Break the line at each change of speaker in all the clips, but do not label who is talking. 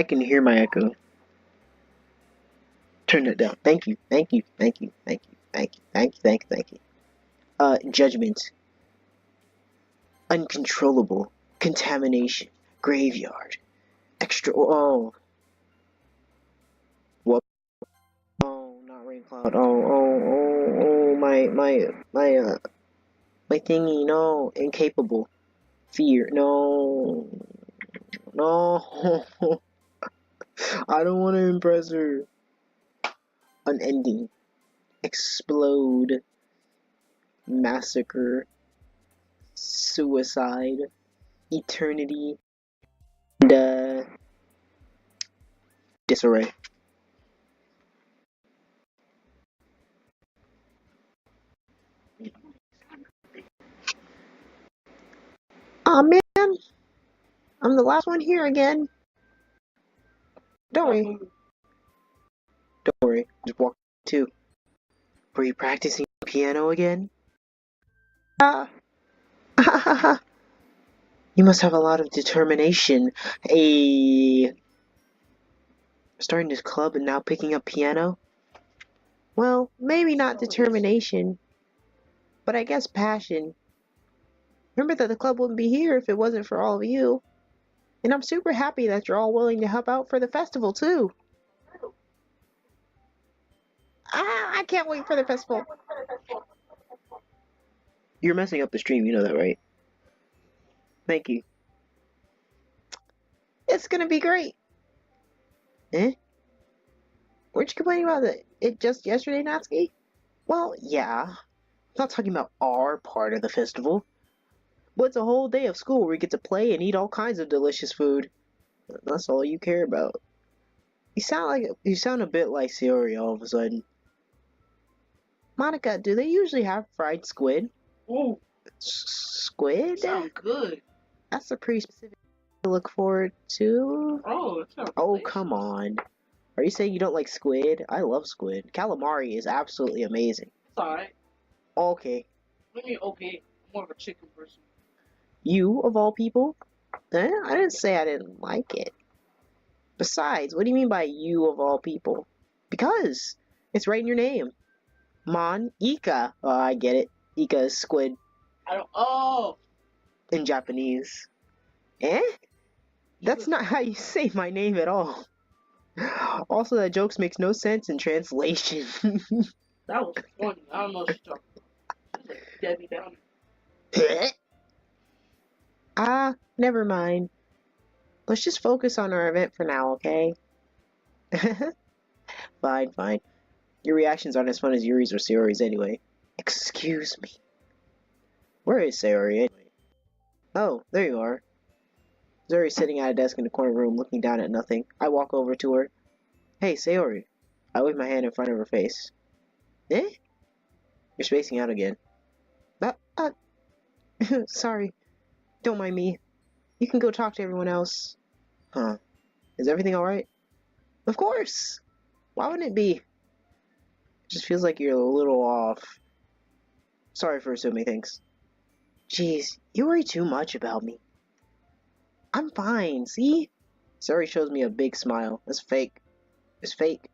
I can hear my echo. Turn it down. Thank you. Thank you. Thank you. Thank you. Thank you. Thank you. Thank you. Thank you. Judgment. Uncontrollable. Contamination. Graveyard. Extra. Oh. What? Oh, not rain cloud. Oh. My thingy. No. Incapable. Fear. No. No. I don't want to impress her. Unending. Explode. Massacre. Suicide. Eternity. And, disarray. Aw, man. I'm the last one here again. Don't worry. Don't worry. Just walk too. Were you practicing piano again? Ah. You must have a lot of determination. Starting this club and now picking up piano? Well, maybe not determination, but I guess passion. Remember that the club wouldn't be here if it wasn't for all of you. And I'm super happy that you're all willing to help out for the festival, too. I can't wait for the festival. You're messing up the stream, you know that, right? Thank you. It's gonna be great. Eh? Weren't you complaining about it just yesterday, Natsuki? Well, yeah. I'm not talking about our part of the festival. But it's a whole day of school where we get to play and eat all kinds of delicious food. That's all you care about. You sound a bit like Sayori all of a sudden. Monica, do they usually have fried squid?
Ooh.
Squid?
Sounds good.
That's a pretty specific to look forward to.
Oh,
Come on. Are you saying you don't like squid? I love squid. Calamari is absolutely amazing.
It's alright.
Okay.
What do you mean, okay? I'm more of a chicken person.
You, of all people? I didn't say I didn't like it. Besides, what do you mean by you, of all people? Because it's right in your name. Mon Ika. Oh, I get it. Ika is squid.
Oh!
In Japanese. Eh? That's not how you say my name at all. Also, that joke makes no sense in translation.
That was funny. I don't know what you're talking about. Debbie Downer.
Never mind. Let's just focus on our event for now, okay? Fine. Your reactions aren't as fun as Yuri's or Sayori's anyway. Excuse me. Where is Sayori anyway? Oh, there you are. Sayori's sitting at a desk in the corner room looking down at nothing. I walk over to her. Hey, Sayori. I wave my hand in front of her face. Eh? You're spacing out again. Sorry. Don't mind me. You can go talk to everyone else. Huh. Is everything alright? Of course! Why wouldn't it be? It just feels like you're a little off. Sorry for assuming things. Jeez, you worry too much about me. I'm fine, see? Sayori shows me a big smile. It's fake. It's fake.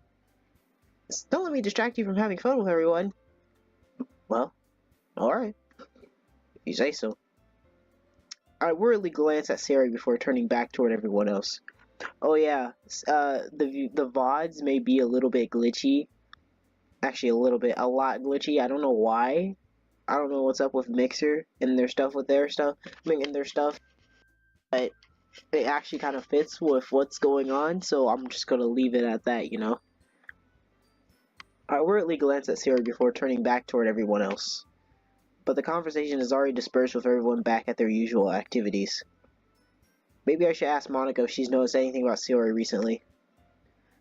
Don't let me distract you from having fun with everyone. Well, alright. If you say so. I worriedly glance at Sayori before turning back toward everyone else. Oh yeah, the VODs may be a little bit glitchy. Actually, a lot glitchy. I don't know why. I don't know what's up with Mixer and their stuff with their stuff. But it actually kind of fits with what's going on, so I'm just gonna leave it at that, you know. I worriedly glance at Sayori before turning back toward everyone else. But the conversation is already dispersed with everyone back at their usual activities. Maybe I should ask Monica if she's noticed anything about Sayori recently.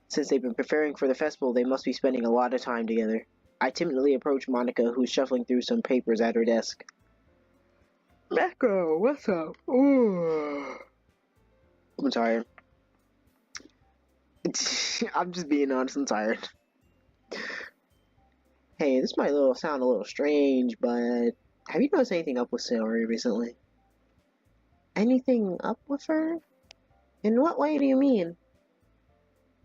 Since they've been preparing for the festival, they must be spending a lot of time together. I timidly approach Monica, who's shuffling through some papers at her desk. Mako, what's up? Ooh. I'm tired. I'm just being honest, I'm tired. Hey, this might sound a little strange, but have you noticed anything up with Sayori recently? Anything up with her? In what way do you mean?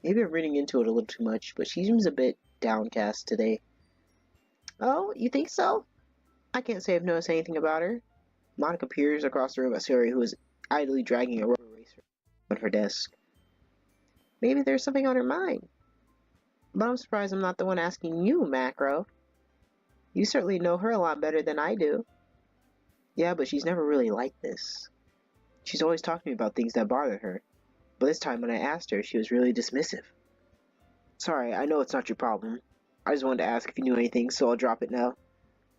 Maybe I'm reading into it a little too much, but she seems a bit downcast today. Oh, you think so? I can't say I've noticed anything about her. Monica peers across the room at Siri, who is idly dragging a rubber eraser on her desk. Maybe there's something on her mind. But I'm surprised I'm not the one asking you, Macro. You certainly know her a lot better than I do. Yeah, but she's never really like this. She's always talking to me about things that bother her. But this time when I asked her, she was really dismissive. Sorry, I know it's not your problem. I just wanted to ask if you knew anything, so I'll drop it now.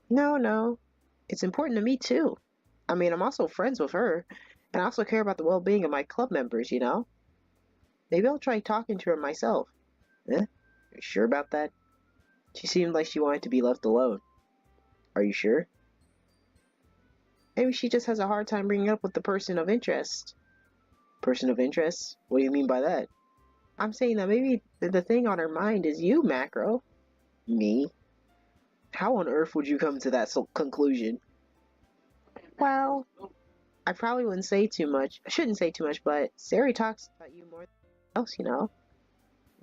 No. It's important to me, too. I mean, I'm also friends with her, and I also care about the well-being of my club members, you know? Maybe I'll try talking to her myself. Eh? You sure about that? She seemed like she wanted to be left alone. Are you sure? Maybe she just has a hard time bringing up with the person of interest. Person of interest? What do you mean by that? I'm saying that maybe the thing on her mind is you, Macro. Me? How on earth would you come to that conclusion? Well, I probably wouldn't say too much. I shouldn't say too much, but Sari talks about you more than else, you know?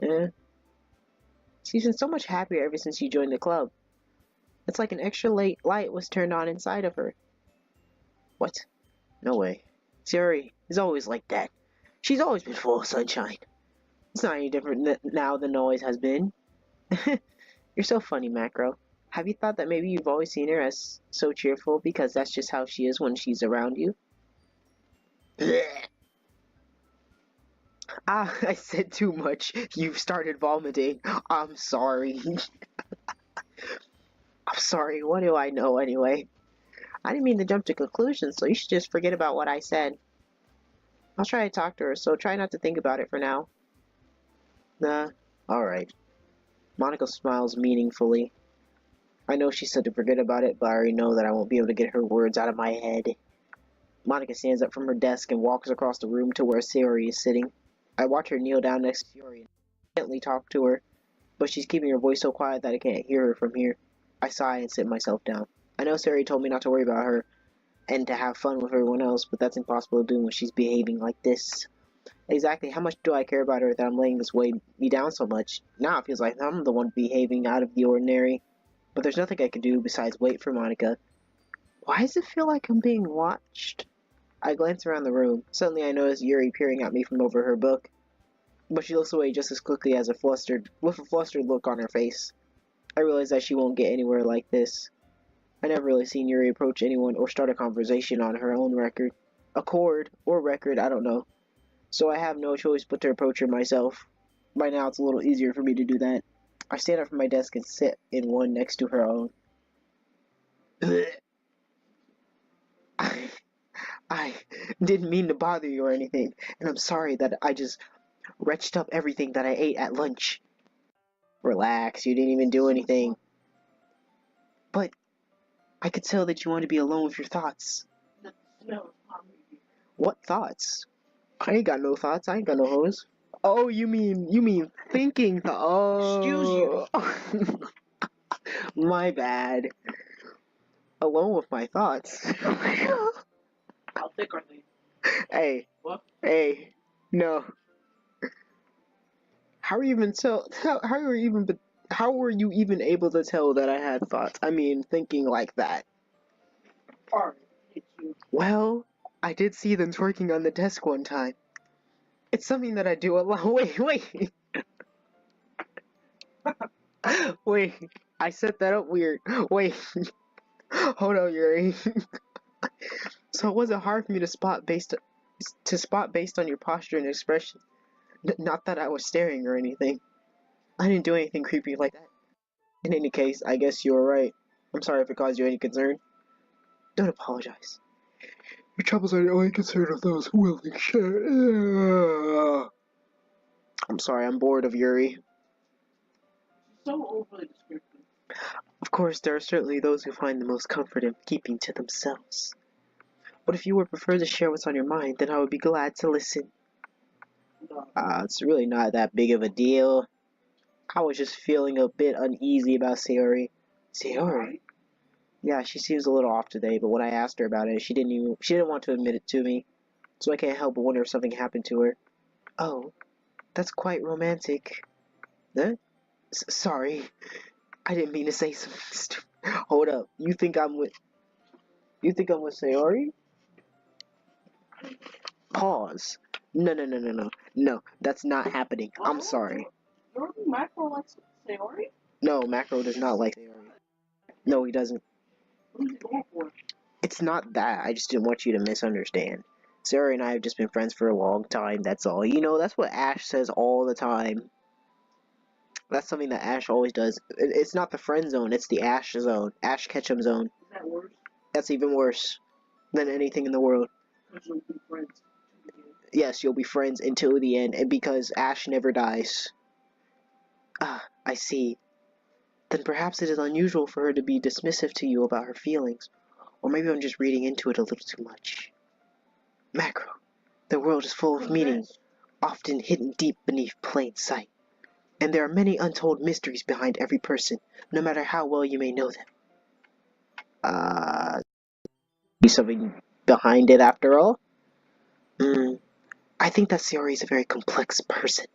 Eh. She's been so much happier ever since you joined the club. It's like an extra light was turned on inside of her. What? No way. Sari is always like that. She's always been full of sunshine. It's not any different now than it always has been. You're so funny, Macro. Have you thought that maybe you've always seen her as so cheerful because that's just how she is when she's around you? Ah, I said too much. You've started vomiting. I'm sorry. I'm sorry. What do I know anyway? I didn't mean to jump to conclusions, so you should just forget about what I said. I'll try to talk to her, so try not to think about it for now. Nah, alright. Monica smiles meaningfully. I know she said to forget about it, but I already know that I won't be able to get her words out of my head. Monica stands up from her desk and walks across the room to where Sayori is sitting. I watch her kneel down next to Yuri and gently talk to her, but she's keeping her voice so quiet that I can't hear her from here. I sigh and sit myself down. I know Sayori told me not to worry about her and to have fun with everyone else, but that's impossible to do when she's behaving like this. Exactly how much do I care about her that I'm letting this weigh me down so much? Now it feels like I'm the one behaving out of the ordinary. But there's nothing I can do besides wait for Monica. Why does it feel like I'm being watched? I glance around the room. Suddenly I notice Yuri peering at me from over her book. But she looks away just as quickly with a flustered look on her face. I realize that she won't get anywhere like this. I never really seen Yuri approach anyone or start a conversation on her own record. Accord or record, I don't know. So I have no choice but to approach her myself. By now it's a little easier for me to do that. I stand up from my desk and sit in one next to her own. I didn't mean to bother you or anything, and I'm sorry that I just retched up everything that I ate at lunch. Relax, you didn't even do anything. But I could tell that you want to be alone with your thoughts. What thoughts? I ain't got no thoughts. I ain't got no hoes. Oh, you mean thinking? Oh, excuse you. My bad. Alone with my thoughts.
How thick are they?
Hey.
What?
Hey. No. How were you even able to tell that I had thoughts? I mean, thinking like that.
Alright,
well, I did see them twerking on the desk one time. It's something that I do a lot. Wait. Wait. I set that up weird. Wait. Hold on, Yuri. So it wasn't hard for me to spot based on your posture and expression. Not that I was staring or anything. I didn't do anything creepy like that. In any case, I guess you were right. I'm sorry if it caused you any concern. Don't apologize. Your troubles are the only concern of those who willing share. I'm sorry, I'm bored of Yuri.
So overly descriptive.
Of course, there are certainly those who find the most comfort in keeping to themselves. But if you would prefer to share what's on your mind, then I would be glad to listen.
No.
It's really not that big of a deal. I was just feeling a bit uneasy about Sayori. Sayori? Yeah, she seems a little off today, but when I asked her about it, she didn't want to admit it to me. So I can't help but wonder if something happened to her. Oh, That's quite romantic. Huh? Sorry. I didn't mean to say something stupid. Hold up. You think I'm with Sayori? Pause. No, no, no, no, no. No, that's not happening. I'm sorry.
Jordan Macro likes Sayori?
No, Macro does not like Sayori. No, he doesn't.
What are you going for?
It's not that. I just didn't want you to misunderstand. Sayori and I have just been friends for a long time, that's all. You know, that's what Ash says all the time. That's something that Ash always does. It's not the friend zone, it's the Ash zone. Ash Ketchum zone.
Is that worse?
That's even worse than anything in the world.
Because you'll be friends.
Yes, you'll be friends until the end, and because Ash never dies. Ah, I see. Then perhaps it is unusual for her to be dismissive to you about her feelings. Or maybe I'm just reading into it a little too much. Macro, the world is full of meaning, often hidden deep beneath plain sight. And there are many untold mysteries behind every person, no matter how well you may know them. Something behind it after all? I think that Sayori is a very complex person.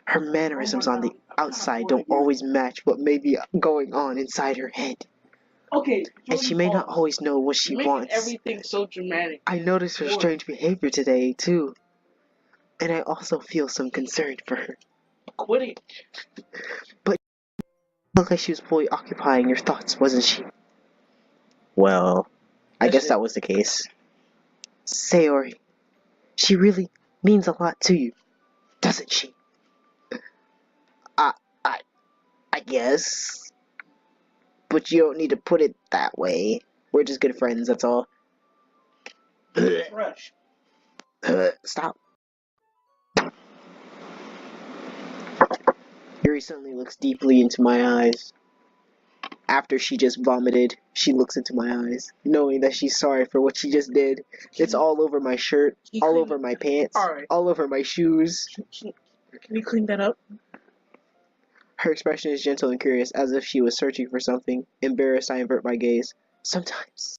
Her mannerisms on the outside don't always match what may be going on inside her head.
Okay,
And she may not always know what she wants.
Everything so dramatic.
I notice her strange behavior today, too. And I also feel some concern for her.
Quit it.
But she looked like she was fully occupying your thoughts, wasn't she? Well, I guess that was the case. Sayori, she really means a lot to you, doesn't she? I guess. But you don't need to put it that way. We're just good friends, that's all.
Fresh.
Stop. Yuri suddenly looks deeply into my eyes. After she just vomited, she looks into my eyes, knowing that she's sorry for what she just did. It's all over my shirt, all over my pants, all over my shoes.
Can you clean that up?
Her expression is gentle and curious, as if she was searching for something. Embarrassed, I invert my gaze. Sometimes,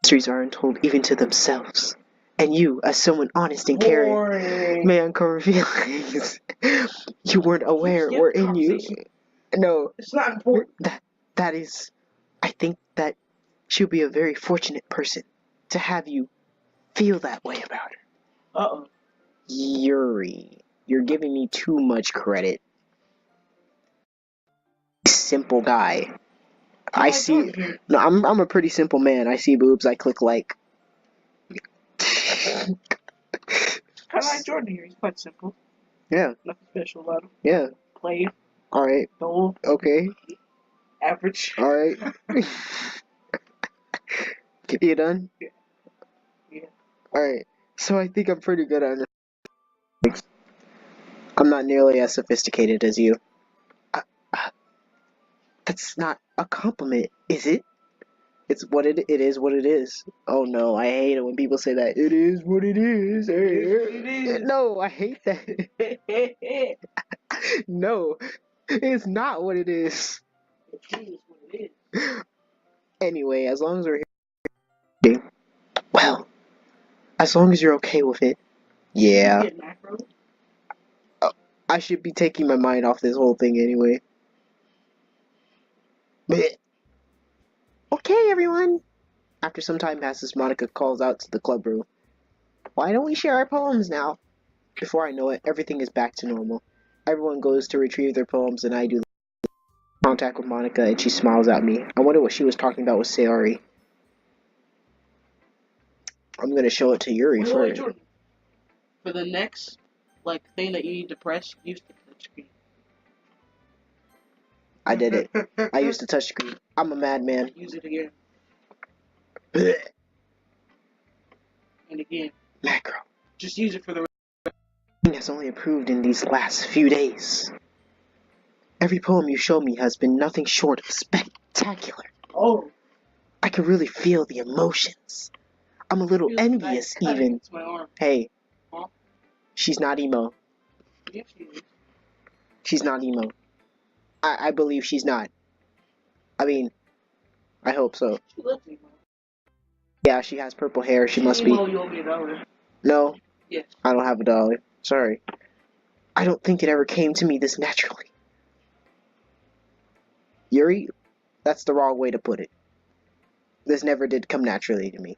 mysteries are untold even to themselves. And you, as someone honest and caring, may uncover feelings you weren't aware were in you. No,
it's not important.
That is, I think that she'll be a very fortunate person to have you feel that way about her.
Uh-oh.
Yuri, you're giving me too much credit. Simple guy. I see. No, I'm a pretty simple man. I see boobs, I click like.
Kind of like Jordan here. He's quite simple.
Yeah.
Nothing special about him.
Yeah.
Play.
Alright.
Dull.
Okay.
Average.
Alright. You done?
Yeah.
Alright. So I think I'm pretty good at it. I'm not nearly as sophisticated as you. That's not a compliment, is it? It's what it is what it is. Oh no, I hate it when people say that. It is what it is.
It is.
No, I hate that. No, it's not what it is.
It is what it is.
Anyway, as long as we're here. Well, as long as you're okay with it. Yeah. I should be taking my mind off this whole thing anyway. Okay, everyone. After some time passes, Monica calls out to the club room. Why don't we share our poems now? Before I know it, everything is back to normal. Everyone goes to retrieve their poems, and I do contact with Monica, and she smiles at me. I wonder what she was talking about with Sayori. I'm gonna show it to Yuri first.
Jordan. For the next, thing that you need to press, use the touchscreen.
I did it. I used the touchscreen. I'm a madman.
Use it again. And again.
Macro.
Just use it for the
has only improved in these last few days. Every poem you show me has been nothing short of spectacular.
Oh.
I can really feel the emotions. I'm a little envious even.
My arm.
Hey.
Huh?
She's not emo.
Yes, she is.
She's not emo. I believe she's not. I mean, I hope so.
She looks emo.
Yeah, she has purple hair. She must be.
Emo, you owe me $1.
No.
Yes.
I don't have $1. Sorry. I don't think it ever came to me this naturally. Yuri, that's the wrong way to put it. This never did come naturally to me.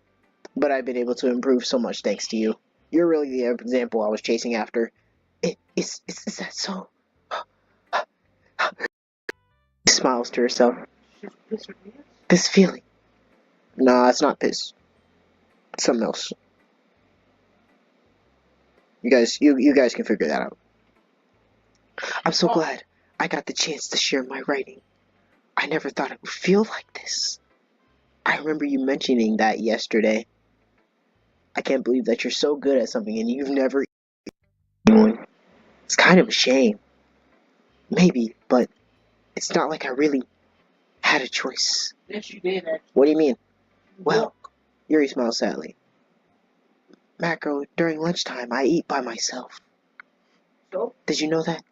But I've been able to improve so much thanks to you. You're really the example I was chasing after. Is that so? She smiles to herself. This feeling. Nah, it's not piss. It's something else. You guys can figure that out. I'm so glad I got the chance to share my writing. I never thought it would feel like this. I remember you mentioning that yesterday. I can't believe that you're so good at something and you've never anyone. It's kind of a shame. Maybe, but it's not like I really had a choice.
Yes, you did.
What do you mean? Well, Yuri smiles sadly. Macro, during lunchtime, I eat by myself.
So?
Did you know that?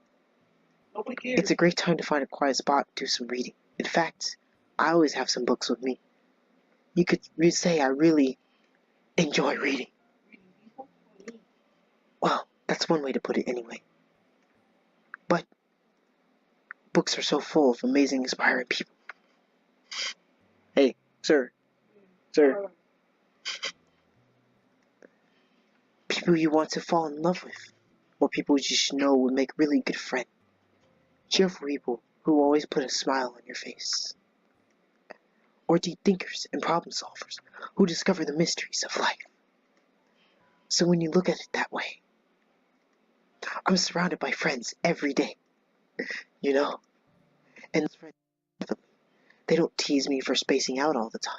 Nobody cares.
It's a great time to find a quiet spot and do some reading. In fact, I always have some books with me. You could say I really enjoy reading. Well, that's one way to put it anyway. But books are so full of amazing, inspiring people. Hey, sir. Sir. People you want to fall in love with. Or people you just know would make really good friends. Cheerful people who always put a smile on your face. Or deep thinkers and problem solvers who discover the mysteries of life. So when you look at it that way, I'm surrounded by friends every day. You know? And those friends, they don't tease me for spacing out all the time.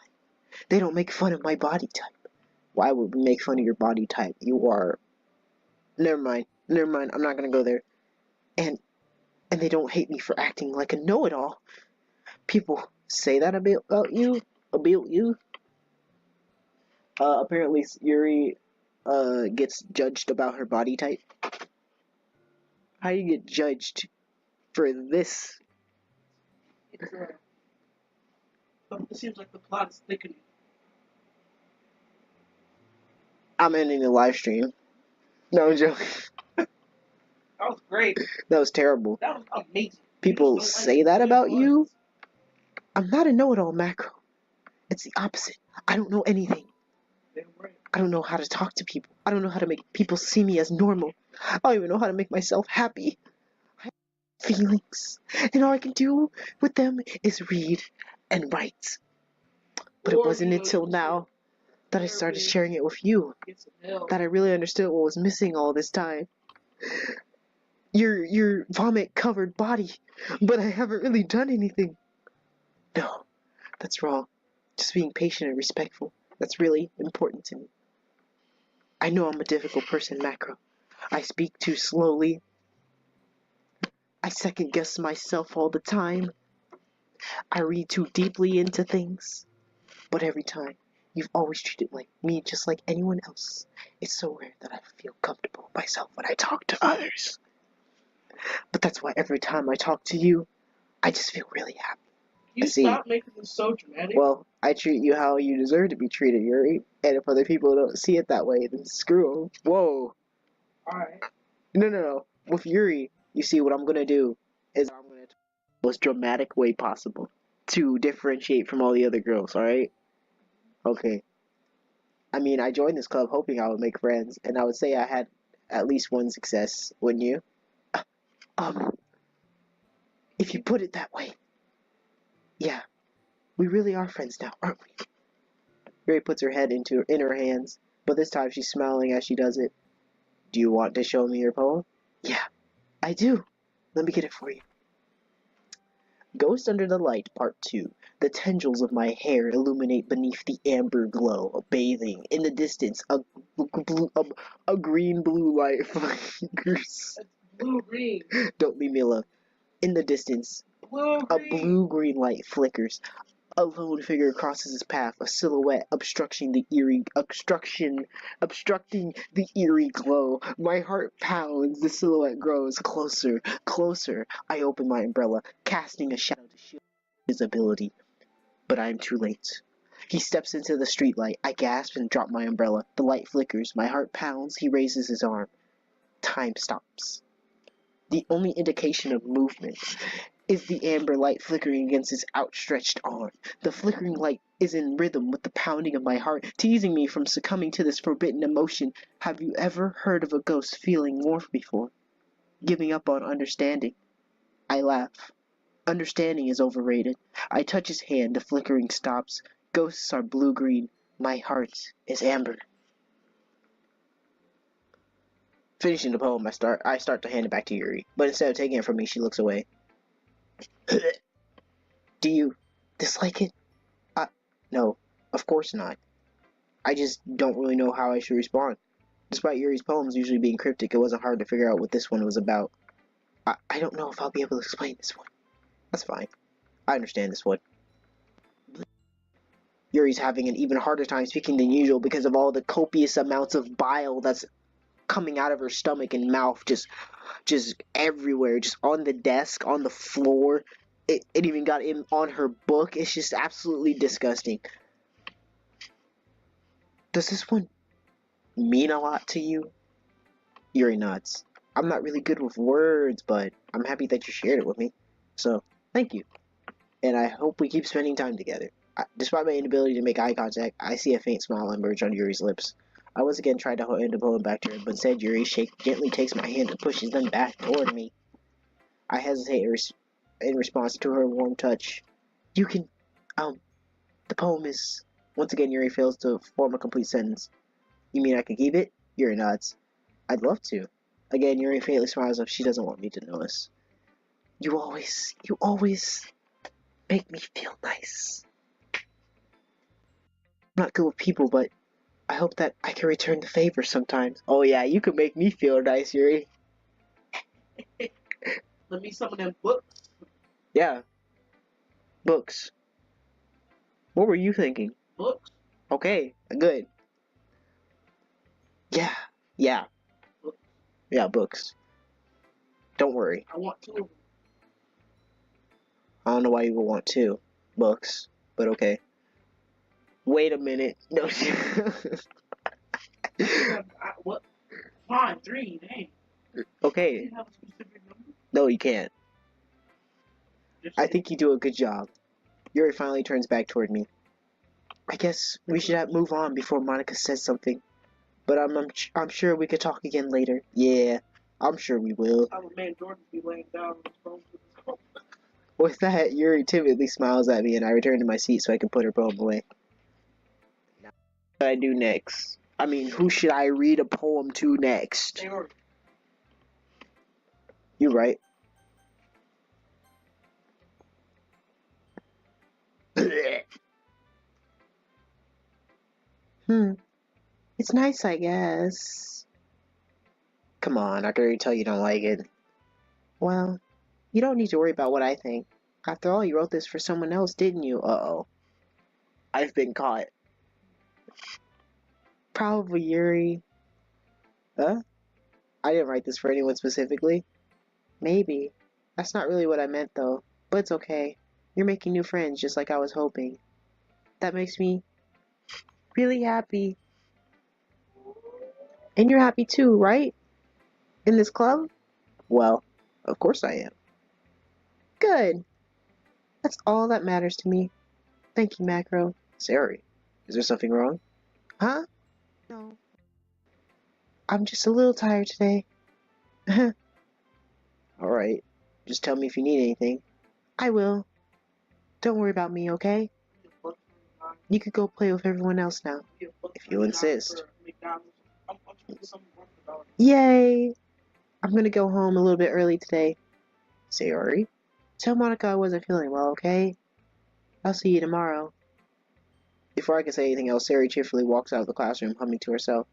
They don't make fun of my body type. Why would we make fun of your body type? You are... Never mind. I'm not gonna go there. And they don't hate me for acting like a know-it-all. People say that about you. Apparently Yuri gets judged about her body type. How do you get judged for this?
It seems like the plot is thickening.
I'm ending the live stream. No, I'm joking.
That was great.
That was terrible.
That was amazing.
People say that about you? I'm not a know-it-all, Macro. It's the opposite. I don't know anything. I don't know how to talk to people. I don't know how to make people see me as normal. I don't even know how to make myself happy. I have feelings, and all I can do with them is read and write. But it wasn't until now that I started sharing it with you that I really understood what was missing all this time. Your vomit-covered body, but I haven't really done anything. No, that's wrong. Just being patient and respectful. That's really important to me. I know I'm a difficult person, Macro. I speak too slowly. I second-guess myself all the time. I read too deeply into things. But every time, you've always treated me just like anyone else. It's so rare that I feel comfortable with myself when I talk to others. But that's why every time I talk to you, I just feel really happy.
You stop making this so dramatic.
Well, I treat you how you deserve to be treated, Yuri. And if other people don't see it that way, then screw them. Whoa.
Alright.
No. With Yuri, you see, what I'm gonna do is I'm gonna talk the most dramatic way possible to differentiate from all the other girls, alright? Okay. I mean, I joined this club hoping I would make friends, and I would say I had at least one success, wouldn't you? If you put it that way. Yeah. We really are friends now, aren't we? Yuri puts her head in her hands, but this time she's smiling as she does it. Do you want to show me your poem? Yeah, I do. Let me get it for you. Ghost Under the Light, Part 2. The tendrils of my hair illuminate beneath the amber glow, bathing in the distance a green-blue light flickers.
Blue-green.
Don't leave me alone. In the distance, a blue-green light flickers. A lone figure crosses his path, a silhouette obstructing the eerie glow. My heart pounds, the silhouette grows closer. I open my umbrella, casting a shadow to shield visibility. But I am too late. He steps into the streetlight. I gasp and drop my umbrella. The light flickers. My heart pounds. He raises his arm. Time stops. The only indication of movement is the amber light flickering against his outstretched arm. The flickering light is in rhythm with the pounding of my heart, teasing me from succumbing to this forbidden emotion. Have you ever heard of a ghost feeling warmth before? Giving up on understanding. I laugh. Understanding is overrated. I touch his hand, the flickering stops. Ghosts are blue-green. My heart is amber. Finishing the poem, I start to hand it back to Yuri, but instead of taking it from me, she looks away. Do you dislike it? No, of course not. I just don't really know how I should respond. Despite Yuri's poems usually being cryptic, it wasn't hard to figure out what this one was about. I don't know if I'll be able to explain this one. That's fine. I understand this one. Yuri's having an even harder time speaking than usual because of all the copious amounts of bile that's coming out of her stomach and mouth, just everywhere, just on the desk, on the floor. It even got in on her book. It's just absolutely disgusting. Does this one mean a lot to you? Yuri nods. I'm not really good with words, but I'm happy that you shared it with me. So, thank you. And I hope we keep spending time together. Despite my inability to make eye contact, I see a faint smile emerge on Yuri's lips. I once again tried to hand the poem back to her, but instead Yuri gently takes my hand and pushes them back toward me. I hesitate in response to her warm touch. You can, the poem is... Once again, Yuri fails to form a complete sentence. You mean I can keep it? Yuri nods. I'd love to. Again, Yuri faintly smiles as if she doesn't want me to notice. You always make me feel nice. I'm not good with people, but I hope that I can return the favor sometimes. Oh yeah, you can make me feel nice, Yuri.
Let me some of them books.
Yeah. Books. What were you thinking?
Books?
Okay, good. Yeah.
Books.
Yeah, books. Don't worry.
I want 2 of them.
I don't know why you would want 2 books, but okay. Wait a minute. No.
What? Fine, 3, dang.
Okay.
You have a specific number?
No, you can't.
Just
I think you do a good job. Yuri finally turns back toward me. I guess we should move on before Monica says something. But I'm sure we could talk again later. Yeah, I'm sure we will.
I would man Jordan be laying down on his phone with his phone.
With that, Yuri timidly smiles at me and I return to my seat so I can put her poem away. Now, what do I do next? I mean, who should I read a poem to next?
Yuri.
You right. It's nice, I guess. Come on, I can already tell you don't like it. Well, you don't need to worry about what I think. After all, you wrote this for someone else, didn't you? Uh-oh. I've been caught. Probably Yuri. Huh? I didn't write this for anyone specifically. Maybe. That's not really what I meant, though. But it's okay. You're making new friends, just like I was hoping. That makes me really happy. And you're happy too, right? In this club? Well, of course I am. Good. That's all that matters to me. Thank you, Macro. Sorry. Is there something wrong? Huh? No. I'm just a little tired today. Alright. Just tell me if you need anything. I will. Don't worry about me, okay? You could go play with everyone else now. If you insist. Yay! I'm gonna go home a little bit early today. Sayori? Tell Monica I wasn't feeling well, okay? I'll see you tomorrow. Before I can say anything else, Sayori cheerfully walks out of the classroom, humming to herself.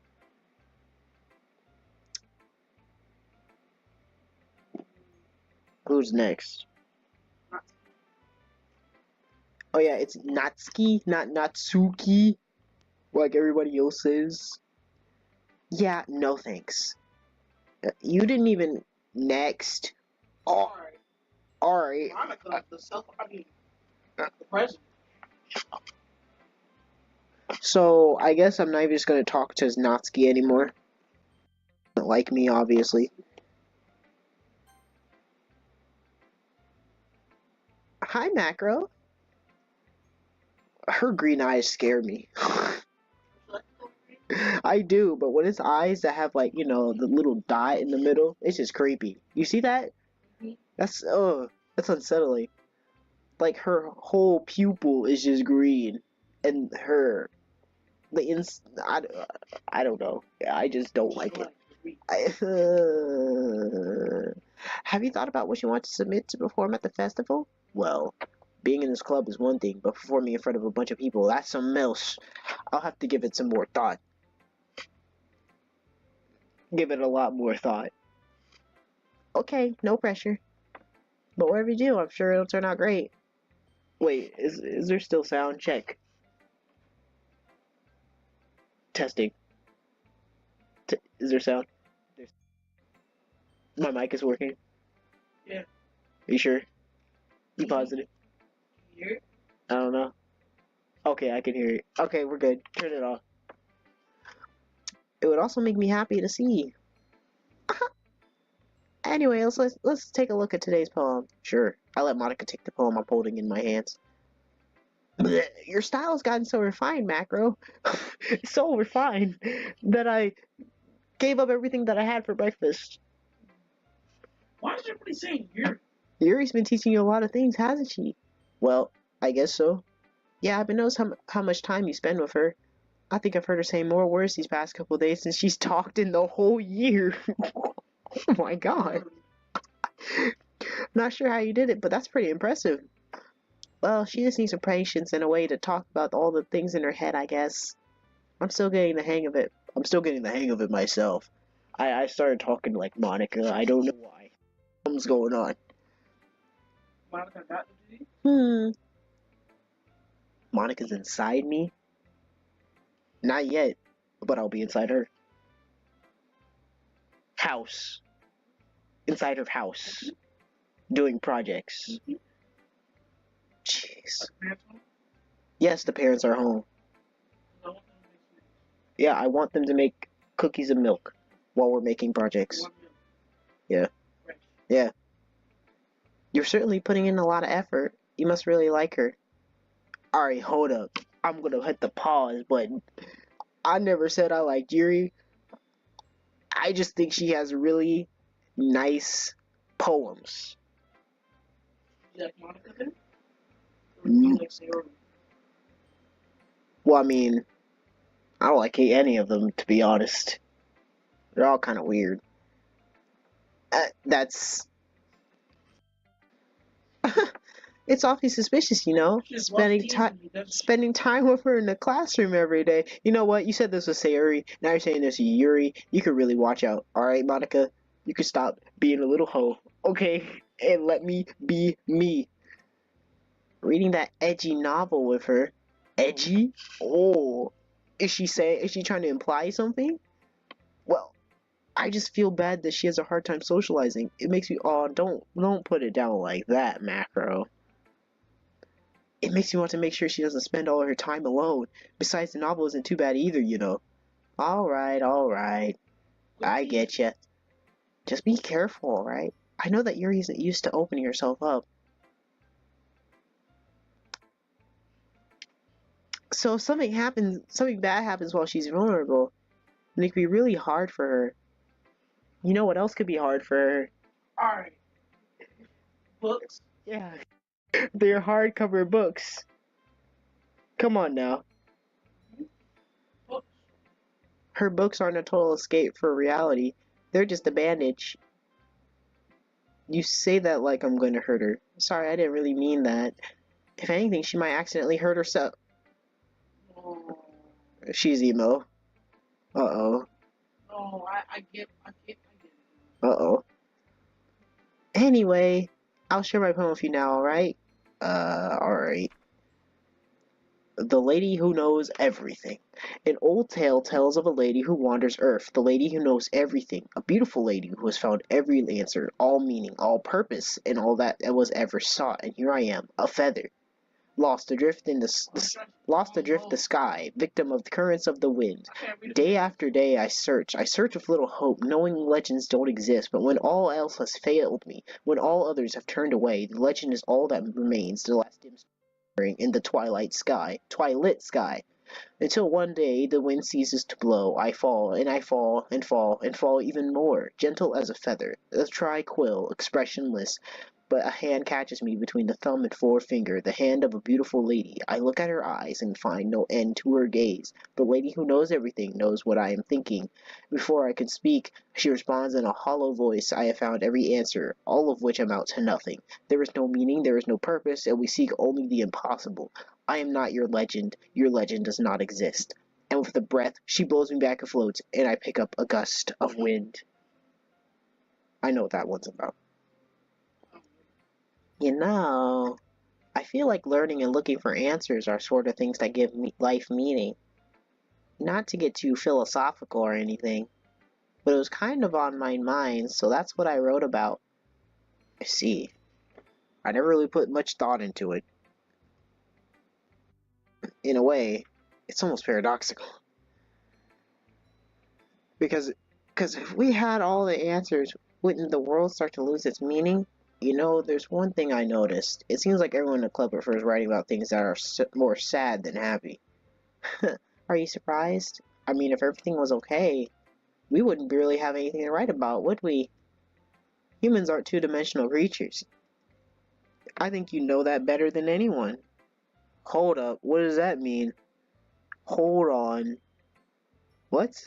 Who's next? Oh yeah, it's Natsuki, not Natsuki, like everybody else says. Yeah, no thanks. You didn't even next. Oh, alright.
Monica, the president.
So, I guess I'm not even just gonna talk to Natsuki anymore. Doesn't like me, obviously. Hi, Macro. Her green eyes scare me. I do, but when it's eyes that have like, the little dot in the middle, it's just creepy. You see that? That's that's unsettling. Like her whole pupil is just green, and I don't know. I just don't like it. Have you thought about what you want to submit to perform at the festival? Well, being in this club is one thing, but performing in front of a bunch of people, that's something else. I'll have to give it some more thought. Give it a lot more thought. Okay, no pressure. But whatever you do, I'm sure it'll turn out great. Wait, is there still sound? Check. Testing. Is there sound? My mic is working.
Yeah.
Are you sure? You positive?
Hear it?
I don't know. Okay, I can hear it. Okay, we're good. Turn it off. It would also make me happy to see. Anyway, let's take a look at today's poem. Sure, I let Monica take the poem I'm holding in my hands. Blech, your style has gotten so refined, Macro. So refined that I gave up everything that I had for breakfast.
Why is everybody saying Yuri?
Yuri's been teaching you a lot of things, hasn't she? Well, I guess so. Yeah, I've been noticing how much time you spend with her. I think I've heard her say more words these past couple of days than she's talked in the whole year. Oh my god. Not sure how you did it, but that's pretty impressive. Well, she just needs some patience and a way to talk about all the things in her head, I guess. I'm still getting the hang of it. I'm still getting the hang of it myself. I started talking like Monica. I don't know why. Something's going on.
Monica got the duty?
Monica's inside me? Not yet, but I'll be inside her. House. Inside her house. Doing projects. Jeez. Yes, the parents are home. Yeah, I want them to make cookies and milk while we're making projects. Yeah. Yeah. You're certainly putting in a lot of effort. You must really like her. Alright, hold up. I'm gonna hit the pause button. I never said I liked Yuri. I just think she has really nice poems.
You like Monica then? Or do you like Sayori?
Well, I mean, I don't like any of them, to be honest. They're all kind of weird. That's... It's awfully suspicious, you know? Spending time with her in the classroom every day. You know what? You said this was Sayori. Now you're saying this is Yuri. You could really watch out. Alright, Monica? You could stop being a little hoe. Okay? And let me be me. Reading that edgy novel with her. Edgy? Oh. Is she trying to imply something? Well, I just feel bad that she has a hard time socializing. It makes me, don't put it down like that, Macro. It makes me want to make sure she doesn't spend all her time alone. Besides, the novel isn't too bad either, you know. Alright. I get ya. Just be careful, alright? I know that Yuri isn't used to opening herself up. So if something bad happens while she's vulnerable, then it could be really hard for her. You know what else could be hard for her?
Alright. Books?
Yeah. They're hardcover books. Come on now.
Books.
Her books aren't a total escape for reality. They're just a bandage. You say that like I'm going to hurt her. Sorry, I didn't really mean that. If anything, she might accidentally hurt herself.
Oh.
She's emo. Uh-oh.
No, I get it.
Uh-oh. Anyway, I'll share my poem with you now, alright? Alright. The Lady Who Knows Everything. An old tale tells of a lady who wanders Earth, the lady who knows everything, a beautiful lady who has found every answer, all meaning, all purpose, and all that was ever sought, and here I am, a feather. Lost adrift the sky, victim of the currents of the wind. Day after day I search with little hope, knowing legends don't exist, but when all else has failed me, when all others have turned away, the legend is all that remains, the last dim star in the twilight sky, until one day the wind ceases to blow, I fall, and I fall, and fall, and fall even more, gentle as a feather, a tranquil, expressionless, but a hand catches me between the thumb and forefinger, the hand of a beautiful lady. I look at her eyes and find no end to her gaze. The lady who knows everything knows what I am thinking. Before I can speak, she responds in a hollow voice. I have found every answer, all of which amount to nothing. There is no meaning, there is no purpose, and we seek only the impossible. I am not your legend does not exist. And with a breath, she blows me back afloat, and I pick up a gust of wind. I know what that one's about. You know, I feel like learning and looking for answers are sort of things that give life meaning. Not to get too philosophical or anything, but it was kind of on my mind, so that's what I wrote about. I see. I never really put much thought into it. In a way, it's almost paradoxical. Because if we had all the answers, wouldn't the world start to lose its meaning? You know, there's one thing I noticed. It seems like everyone in the club prefers writing about things that are more sad than happy. Are you surprised? I mean, if everything was okay, we wouldn't really have anything to write about, would we? Humans aren't two-dimensional creatures. I think you know that better than anyone. Hold up, what does that mean? Hold on. What?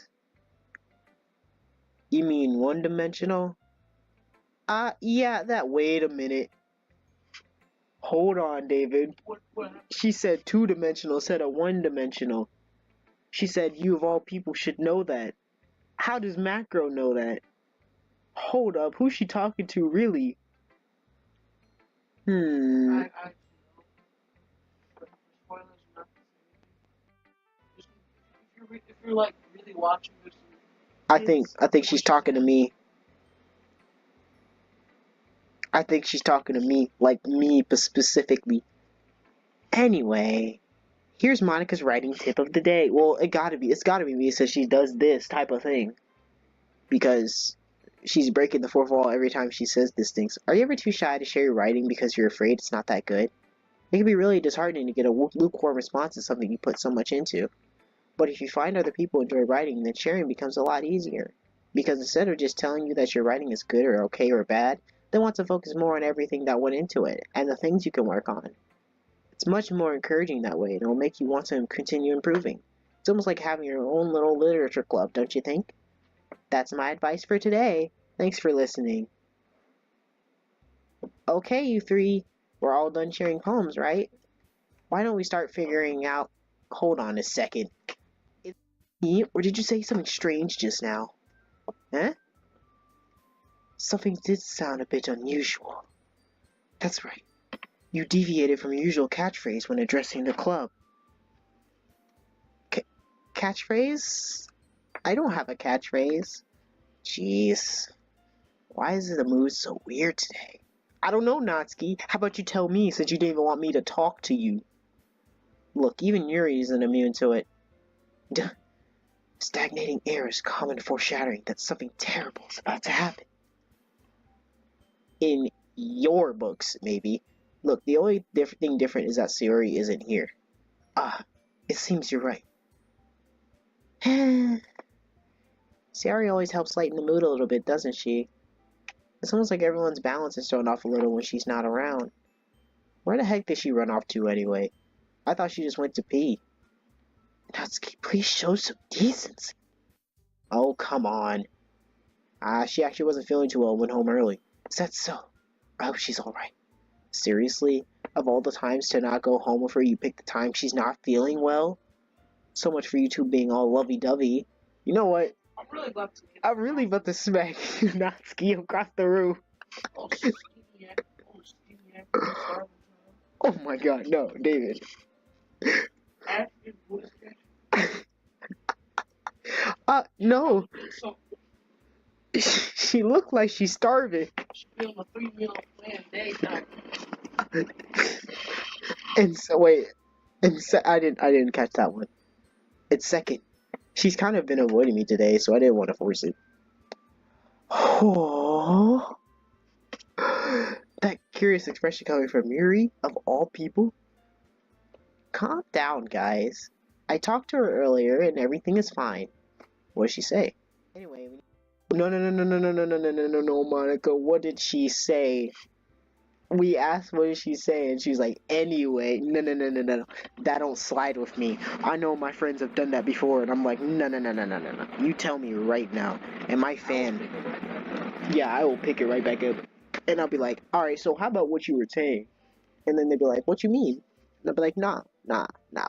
You mean one-dimensional? Yeah, wait a minute. Hold on, David.
What?
She said two-dimensional instead of one-dimensional. She said you of all people should know that. How does Macro know that? Hold up, who's she talking to, really?
I know. But spoilers are not the same. If you're like really watching this,
I think she's talking to me. I think she's talking to me, like me specifically. Anyway, here's Monica's writing tip of the day. Well, it's gotta be me since she does this type of thing. Because she's breaking the fourth wall every time she says these things. Are you ever too shy to share your writing because you're afraid it's not that good? It can be really disheartening to get a lukewarm response to something you put so much into. But if you find other people enjoy writing, then sharing becomes a lot easier. Because instead of just telling you that your writing is good or okay or bad, they want to focus more on everything that went into it and the things you can work on. It's much more encouraging that way, and it will make you want to continue improving. It's almost like having your own little literature club, don't you think? That's my advice for today. Thanks for listening. Okay, you three, we're all done sharing poems, right? Why don't we start figuring out... Hold on a second. Is it me, or did you say something strange just now? Huh? Something did sound a bit unusual. That's right. You deviated from your usual catchphrase when addressing the club. Catchphrase? I don't have a catchphrase. Jeez. Why is the mood so weird today? I don't know, Natsuki. How about you tell me, since you didn't even want me to talk to you? Look, even Yuri isn't immune to it. Stagnating air is common foreshadowing that something terrible is about to happen. In your books, maybe. Look, the only thing different is that Sayori isn't here. It seems you're right. Sayori always helps lighten the mood a little bit, doesn't she? It's almost like everyone's balance is thrown off a little when she's not around. Where the heck did she run off to anyway? I thought she just went to pee. Natsuki, please show some decency. Oh, come on. She actually wasn't feeling too well and went home early. Is that so? I hope she's alright. Seriously? Of all the times to not go home with her, you picked the time she's not feeling well? So much for you two being all lovey-dovey. You know what? I'm really about to smack you, Natsuki, across the room. Oh my god, no, David. No. She looked like she's starving.
She's feeling a 3 meal plan day.
And so wait, I didn't catch that one. It's second. She's kind of been avoiding me today, so I didn't want to force it. Oh, that curious expression coming from Yuri, of all people. Calm down, guys. I talked to her earlier and everything is fine. What did she say? Anyway, no, no, no, no, no, no, no, no, no, no, no, no, Monica. What did she say? We asked what did she say, and she's like, anyway, no, no, no, no, no, that don't slide with me. I know my friends have done that before, and I'm like, no, no, no, no, no, no, no. You tell me right now. And my fan, yeah, I will pick it right back up. And I'll be like, all right, so how about what you were saying? And then they'd be like, what you mean? And I'll be like, nah, nah, nah.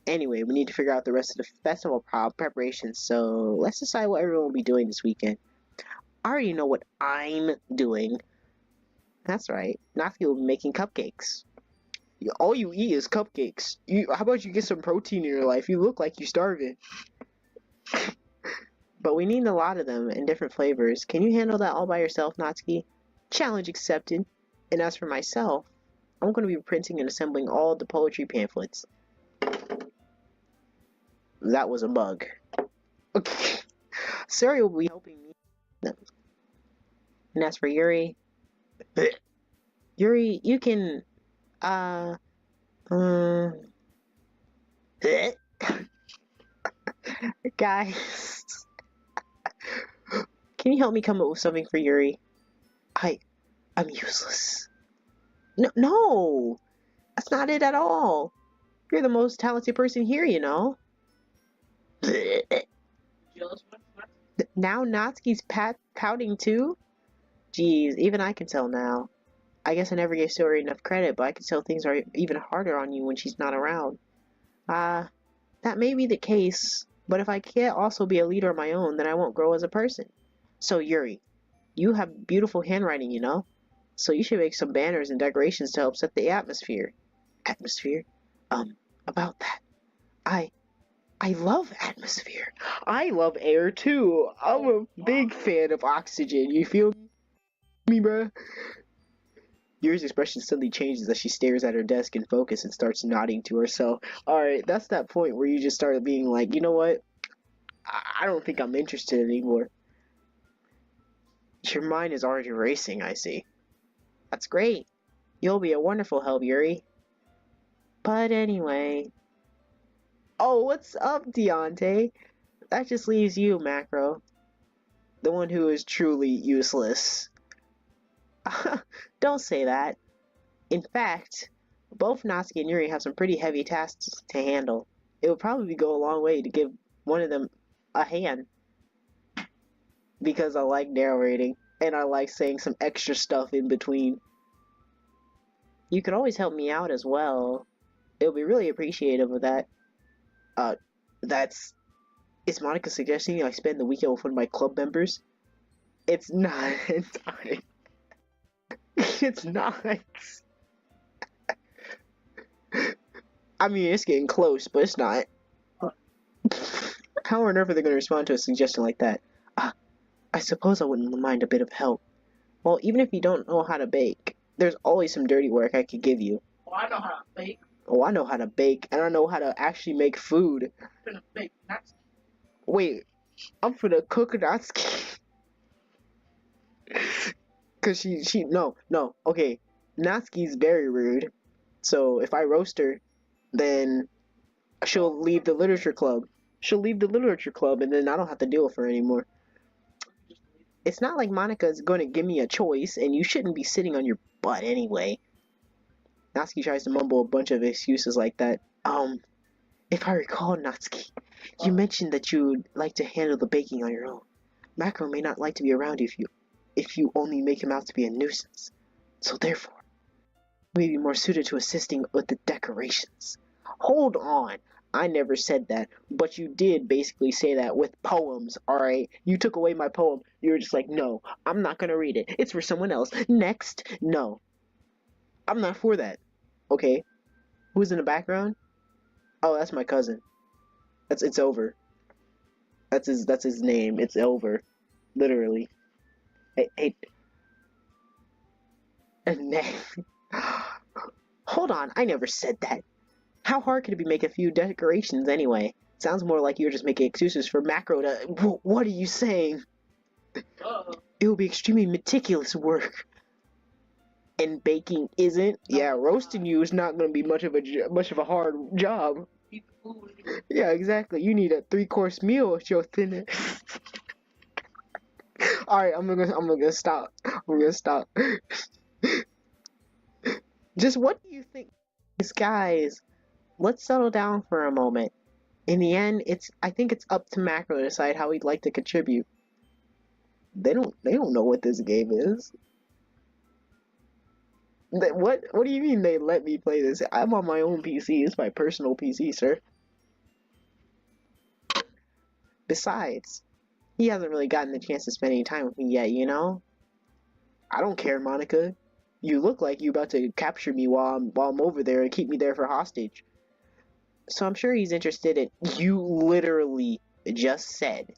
Anyway, we need to figure out the rest of the festival preparations, so let's decide what everyone will be doing this weekend. I already know what I'm doing. That's right. Natsuki will be making cupcakes. All you eat is cupcakes. How about you get some protein in your life? You look like you're starving. But we need a lot of them in different flavors. Can you handle that all by yourself, Natsuki? Challenge accepted. And as for myself, I'm going to be printing and assembling all the poetry pamphlets. That was a bug. Okay. Sari will be helping me. And as for Yuri, Yuri, you can, guys, can you help me come up with something for Yuri? I'm useless. No, that's not it at all. You're the most talented person here, you know. Now Natsuki's pouting too? Jeez, even I can tell now. I guess I never gave Sori enough credit, but I can tell things are even harder on you when she's not around. That may be the case, but if I can't also be a leader of my own, then I won't grow as a person. So Yuri, you have beautiful handwriting, you know? So you should make some banners and decorations to help set the atmosphere. Atmosphere? About that. I love atmosphere. I love air too. I'm a big fan of oxygen. You feel me, bruh? Yuri's expression suddenly changes as she stares at her desk in focus and starts nodding to herself. Alright, that's that point where you just start being like, you know what? I don't think I'm interested anymore. Your mind is already racing, I see. That's great. You'll be a wonderful help, Yuri. But anyway... Oh, what's up, Deontay? That just leaves you, Macro. The one who is truly useless. Don't say that. In fact, both Natsuki and Yuri have some pretty heavy tasks to handle. It would probably go a long way to give one of them a hand. Because I like narrating, and I like saying some extra stuff in between. You could always help me out as well. It would be really appreciative of that. Is Monica suggesting I spend the weekend with one of my club members? It's not. It's not. I mean, it's getting close, but it's not. How on earth are they going to respond to a suggestion like that? I suppose I wouldn't mind a bit of help. Well, even if you don't know how to bake, there's always some dirty work I could give you.
Oh, I know how to bake.
Oh, I know how to bake, and I know how to actually make food.
I'm gonna bake Natsuki.
Wait, I'm finna cook Natsuki. Cause no, okay. Natsuki's very rude. So if I roast her, then she'll leave the literature club. And then I don't have to deal with her anymore. It's not like Monica's gonna give me a choice, and you shouldn't be sitting on your butt anyway. Natsuki tries to mumble a bunch of excuses like that. If I recall, Natsuki, you mentioned that you'd like to handle the baking on your own. Macro may not like to be around you if you only make him out to be a nuisance. So therefore, you may be more suited to assisting with the decorations. Hold on. I never said that, but you did basically say that with poems, alright? You took away my poem. You were just like, no, I'm not gonna read it. It's for someone else. Next. No. I'm not for that. Okay. Who's in the background? Oh, that's my cousin. It's over. That's his name. It's over. Literally. Hey. Hold on, I never said that. How hard could it be to make a few decorations anyway? Sounds more like you're just making excuses for Macro to... What are you saying? It will be extremely meticulous work. And baking isn't? Yeah, roasting you is not going to be much of a hard job. Yeah, exactly. You need a 3-course meal at your thinner. Alright, I'm gonna stop. Just what do you think? Guys, let's settle down for a moment. In the end, I think it's up to Macro to decide how he'd like to contribute. They don't know what this game is. What do you mean they let me play this? I'm on my own PC. It's my personal PC, sir. Besides, he hasn't really gotten the chance to spend any time with me yet, you know? I don't care, Monica. You look like you're about to capture me while I'm over there and keep me there for hostage. So I'm sure he's interested in... You literally just said...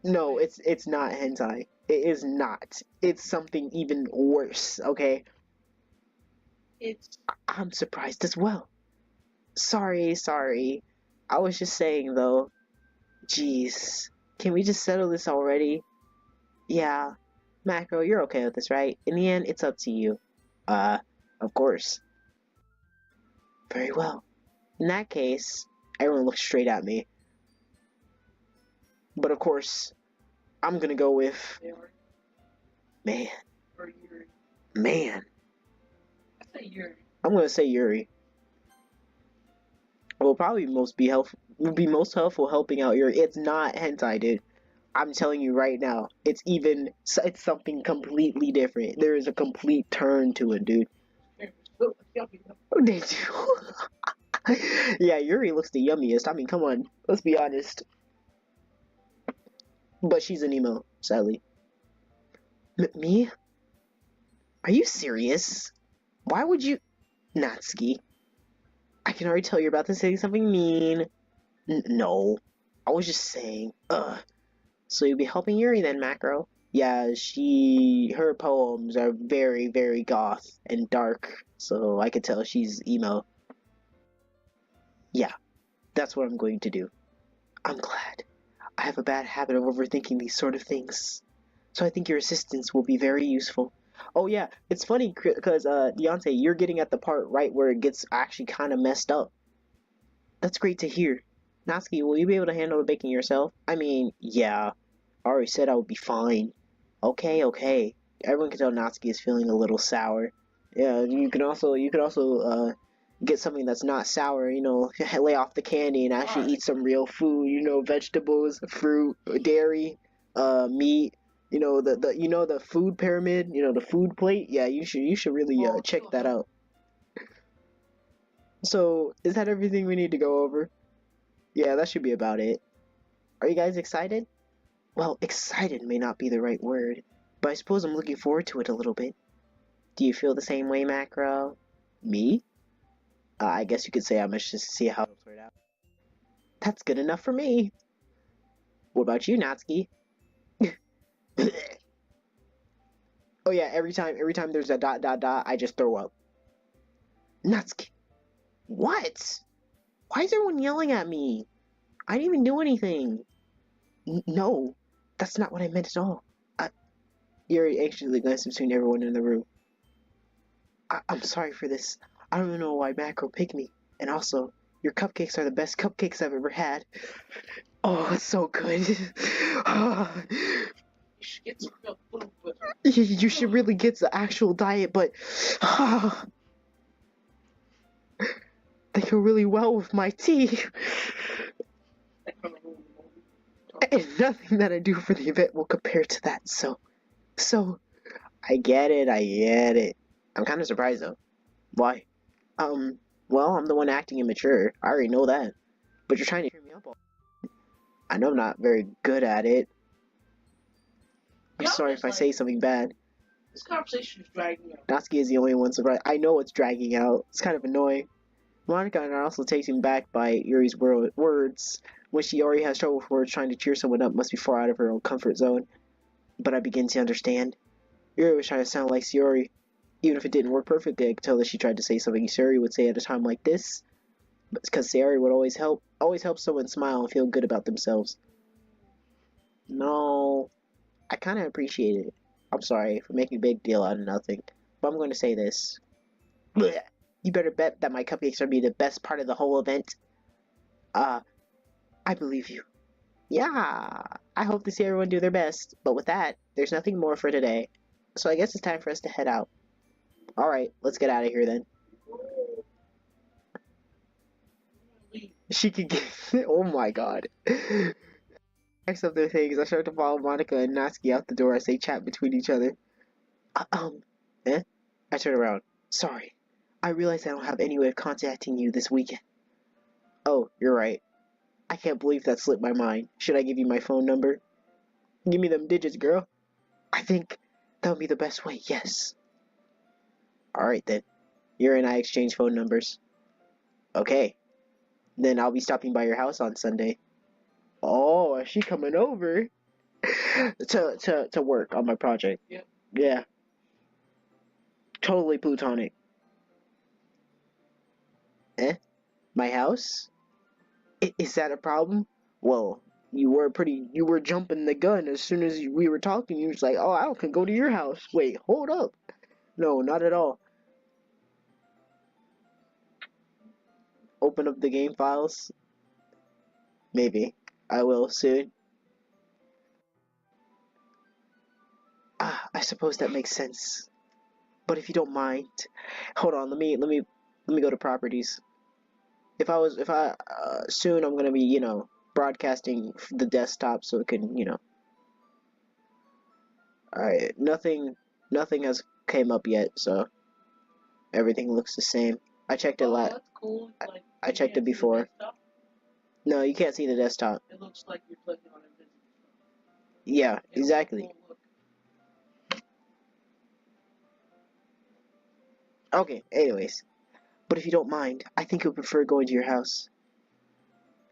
No, it's not hentai. It is not. It's something even worse, okay? I'm surprised as well. Sorry. I was just saying, though. Jeez. Can we just settle this already? Yeah. Macro, you're okay with this, right? In the end, it's up to you. Of course. Very well. In that case, everyone looks straight at me. But of course, I'm gonna go with... Man. Man. I'm gonna say Yuri. Will probably be most helpful helping out Yuri. It's not hentai, dude. I'm telling you right now. It's something completely different. There is a complete turn to it, dude. Did you? Yeah, Yuri looks the yummiest. I mean, come on. Let's be honest. But she's an emo, sadly. Me? Are you serious? Why would you... Natsuki. I can already tell you're about to say something mean. No. I was just saying. So you'll be helping Yuri then, Macro? Yeah, her poems are very, very goth and dark. So I could tell she's emo. Yeah. That's what I'm going to do. I'm glad. I have a bad habit of overthinking these sort of things. So I think your assistance will be very useful. Oh yeah, it's funny because, Deontay, you're getting at the part right where it gets actually kind of messed up. That's great to hear. Natsuki, will you be able to handle the baking yourself? I mean, yeah. I already said I would be fine. Okay. Everyone can tell Natsuki is feeling a little sour. Yeah, you can also, get something that's not sour, you know, lay off the candy and actually eat some real food, you know, vegetables, fruit, dairy, meat, you know, the food pyramid, you know, the food plate. Yeah, you should really check that out. So, is that everything we need to go over? Yeah, that should be about it. Are you guys excited? Well, excited may not be the right word, but I suppose I'm looking forward to it a little bit. Do you feel the same way, Macro? Me? I guess you could say I'm anxious to see how it'll sort out. That's good enough for me. What about you, Natsuki? Oh yeah, every time there's a ... I just throw up. Natsuki. What? Why is everyone yelling at me? I didn't even do anything. No, that's not what I meant at all. Yuri anxiously glanced between everyone in the room. I'm sorry for this. I don't even know why Macro picked me. And also, your cupcakes are the best cupcakes I've ever had. Oh, it's so good. You should really get the actual diet, but they go really well with my tea. And nothing that I do for the event will compare to that, so I get it. I'm kind of surprised though. Why? Well, I'm the one acting immature. I already know that. But you're trying to cheer me up all. I know I'm not very good at it. I'm sorry if I say something bad.
This conversation is dragging out.
Natsuki is the only one surprised. I know it's dragging out. It's kind of annoying. Monica and I are also taken back by Yuri's words. When she already has trouble with words, trying to cheer someone up must be far out of her own comfort zone. But I begin to understand. Yuri was trying to sound like Yuri. Even if it didn't work perfectly, I could tell that she tried to say something Sari would say at a time like this. Because Sari would always help someone smile and feel good about themselves. No, I kind of appreciate it. I'm sorry for making a big deal out of nothing, but I'm going to say this. Blech. You better bet that my cupcakes are be the best part of the whole event. I believe you. Yeah, I hope to see everyone do their best. But with that, there's nothing more for today. So I guess it's time for us to head out. Alright, let's get out of here then. She could get. Oh my god. Next up their things, I start to follow Monica and Natsuki out the door as they chat between each other. Eh? I turn around. Sorry. I realize I don't have any way of contacting you this weekend. Oh, you're right. I can't believe that slipped my mind. Should I give you my phone number? Give me them digits, girl. I think that would be the best way, yes. Alright then. Yuri and I exchange phone numbers. Okay. Then I'll be stopping by your house on Sunday. Oh, is she coming over? to work on my project.
Yep.
Yeah. Totally plutonic. Eh? My house? Is that a problem? Well, you were jumping the gun as soon as we were talking. You was like, oh, I can go to your house. Wait, hold up. No, not at all. Open up the game files? Maybe. I will soon. I suppose that makes sense. But if you don't mind, hold on, let me go to properties. Soon I'm gonna be, broadcasting the desktop so it can, alright, nothing has came up yet, so everything looks the same. I checked it
That's cool. Like,
I checked it before. No, you can't see the desktop.
It looks like you're clicking on invisible stuff.
Yeah, exactly. Okay, anyways. But if you don't mind, I think I would prefer going to your house.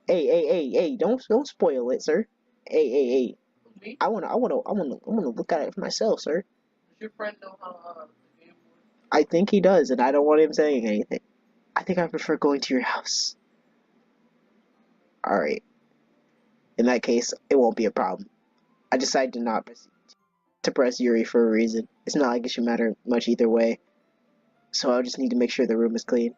Hey, don't spoil it, sir. Hey.
Me?
I wanna look at it for myself, sir.
Does your friend know how the game works?
I think he does, and I don't want him saying anything. I think I prefer going to your house. Alright. In that case, it won't be a problem. I decided to not press Yuri for a reason. It's not like it should matter much either way. So I'll just need to make sure the room is clean.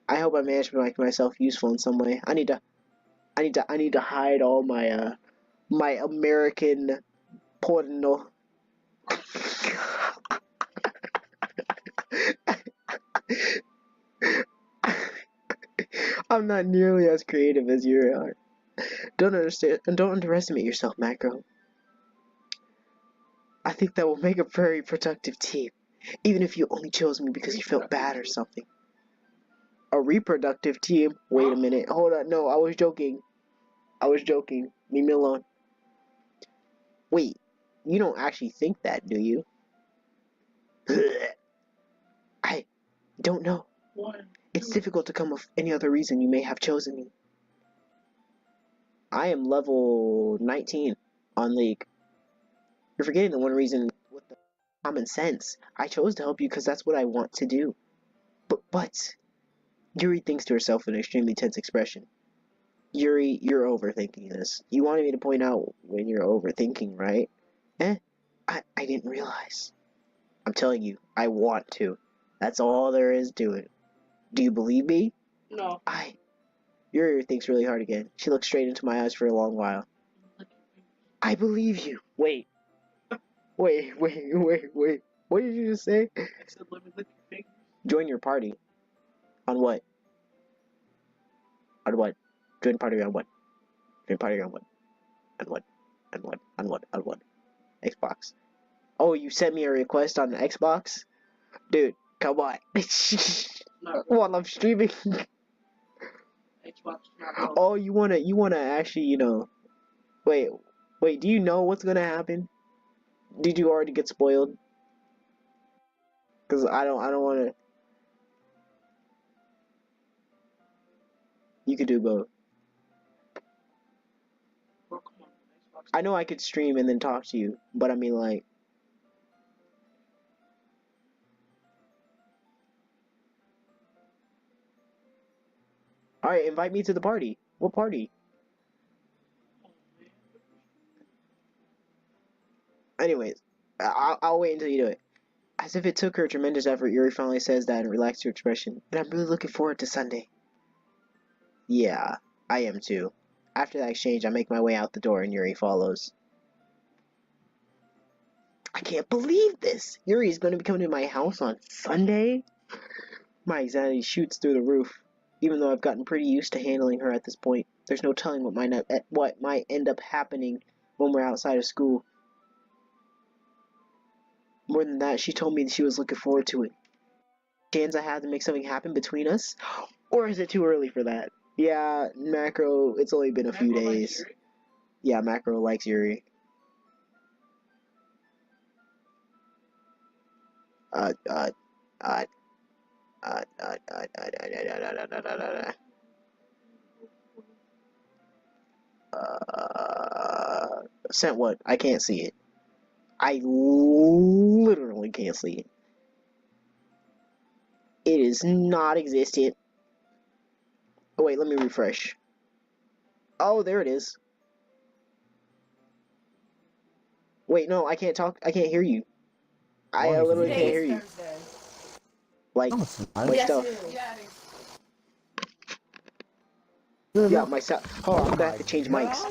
I hope I managed to make myself useful in some way. I need to hide all my my American porno. I'm not nearly as creative as you are. Don't underestimate yourself, Macro. I think that will make a very productive team, even if you only chose me because you felt bad or something. A reproductive team? Wait a minute. Hold on. No, I was joking. Leave me alone. Wait, you don't actually think that, do you? I don't know. It's difficult to come up with any other reason you may have chosen me. I am level 19 on League. You're forgetting the one reason with the common sense. I chose to help you because that's what I want to do. But Yuri thinks to herself with an extremely tense expression. Yuri, you're overthinking this. You wanted me to point out when you're overthinking, right? I didn't realize. I'm telling you, I want to. That's all there is to it. Do you believe me?
No.
Yuri thinks really hard again. She looks straight into my eyes for a long while. I believe you. Wait. What did you just say?
I said, let me lick your fingers.
Join your party. On what? On what? Join party on what? Join party on what? On what? Xbox. Oh, you sent me a request on Xbox? Dude, come on. While I'm streaming.
Xbox not
Oh, you wanna actually, Wait, do you know what's gonna happen? Did you already get spoiled? Cause I don't wanna. You could do both.
Bro, come on, Xbox.
I know I could stream and then talk to you, but I mean like. Alright, invite me to the party. What party? Anyways, I'll wait until you do it. As if it took her tremendous effort, Yuri finally says that and relaxed her expression. And I'm really looking forward to Sunday. Yeah, I am too. After that exchange, I make my way out the door and Yuri follows. I can't believe this! Yuri is going to be coming to my house on Sunday? My anxiety shoots through the roof. Even though I've gotten pretty used to handling her at this point, there's no telling what might end up happening when we're outside of school. More than that, she told me that she was looking forward to it. Chance I had to make something happen between us? Or is it too early for that? Yeah, Macro, it's only been a few days. Yeah, Macro likes Yuri. Sent what? I can't see it. I literally can't see it. It is not existent. Oh wait, let me refresh. Oh, there it is. Wait, no, I can't talk. I can't hear you. I literally can't hear you. Like, my stuff. Yeah, my stuff. Hold on, I'm gonna have to change mics.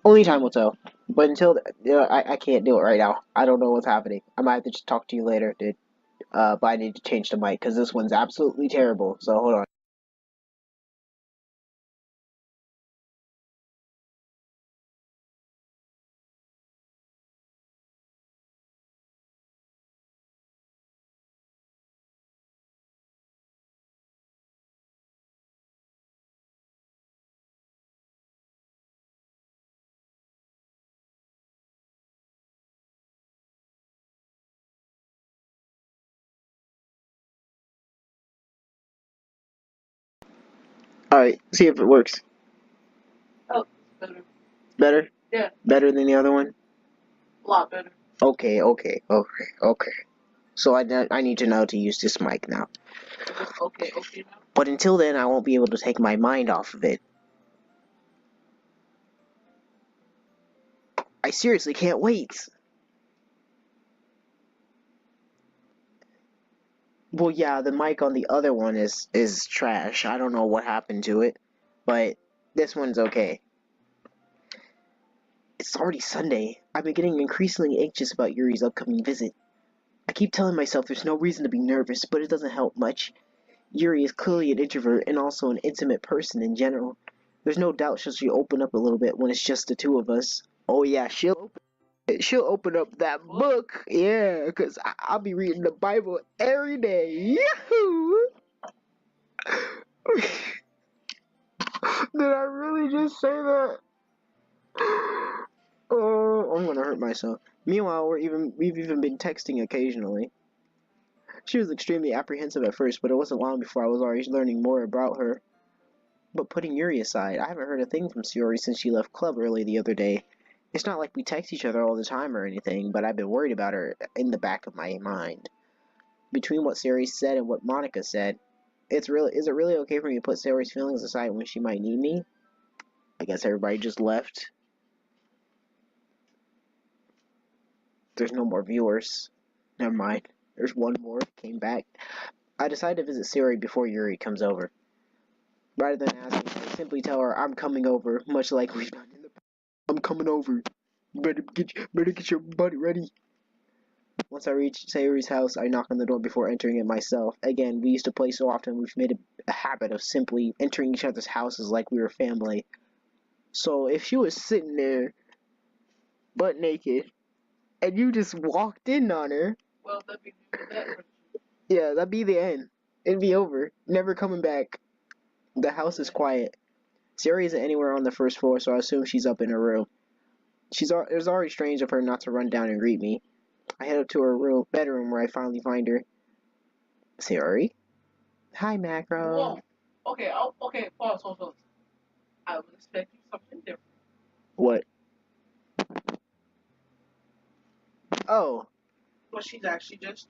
Only time will tell. But until I can't do it right now. I don't know what's happening. I might have to just talk to you later, dude. But I need to change the mic because this one's absolutely terrible. So hold on. Alright, see if it works.
Oh, better.
Better?
Yeah.
Better than the other one?
A lot better.
Okay. So I need to know how to use this mic now.
Okay now.
But until then, I won't be able to take my mind off of it. I seriously can't wait. Well, yeah, the mic on the other one is trash. I don't know what happened to it, but this one's okay. It's already Sunday. I've been getting increasingly anxious about Yuri's upcoming visit. I keep telling myself there's no reason to be nervous, but it doesn't help much. Yuri is clearly an introvert and also an intimate person in general. There's no doubt she'll open up a little bit when it's just the two of us. Oh yeah, she'll open. She'll open up that book, yeah, because I'll be reading the Bible every day. Yahoo! Did I really just say that? Oh, I'm gonna hurt myself. Meanwhile, we've even been texting occasionally. She was extremely apprehensive at first, but it wasn't long before I was already learning more about her. But putting Yuri aside, I haven't heard a thing from Yuri since she left club early the other day. It's not like we text each other all the time or anything, but I've been worried about her in the back of my mind. Between what Sari said and what Monica said, is it really okay for me to put Sari's feelings aside when she might need me? I guess everybody just left. There's no more viewers. Never mind. There's one more. Came back. I decided to visit Sari before Yuri comes over. Rather than asking her, I simply tell her I'm coming over, much like we've done in the past. I'm coming over. You better get your butt ready. Once I reach Sayori's house, I knock on the door before entering it myself. Again, we used to play so often, we've made a habit of simply entering each other's houses like we were family. So if she was sitting there, butt naked, and you just walked in on her,
Well, that'd be that.
yeah, that'd be the end. It'd be over. Never coming back. The house is quiet. Sayori isn't anywhere on the first floor, so I assume she's up in her room. It was already strange of her not to run down and greet me. I head up to her bedroom where I finally find her. Sayori? Hi, Macro.
Whoa. Okay, pause. I was expecting something different.
What? Oh.
But she's actually just.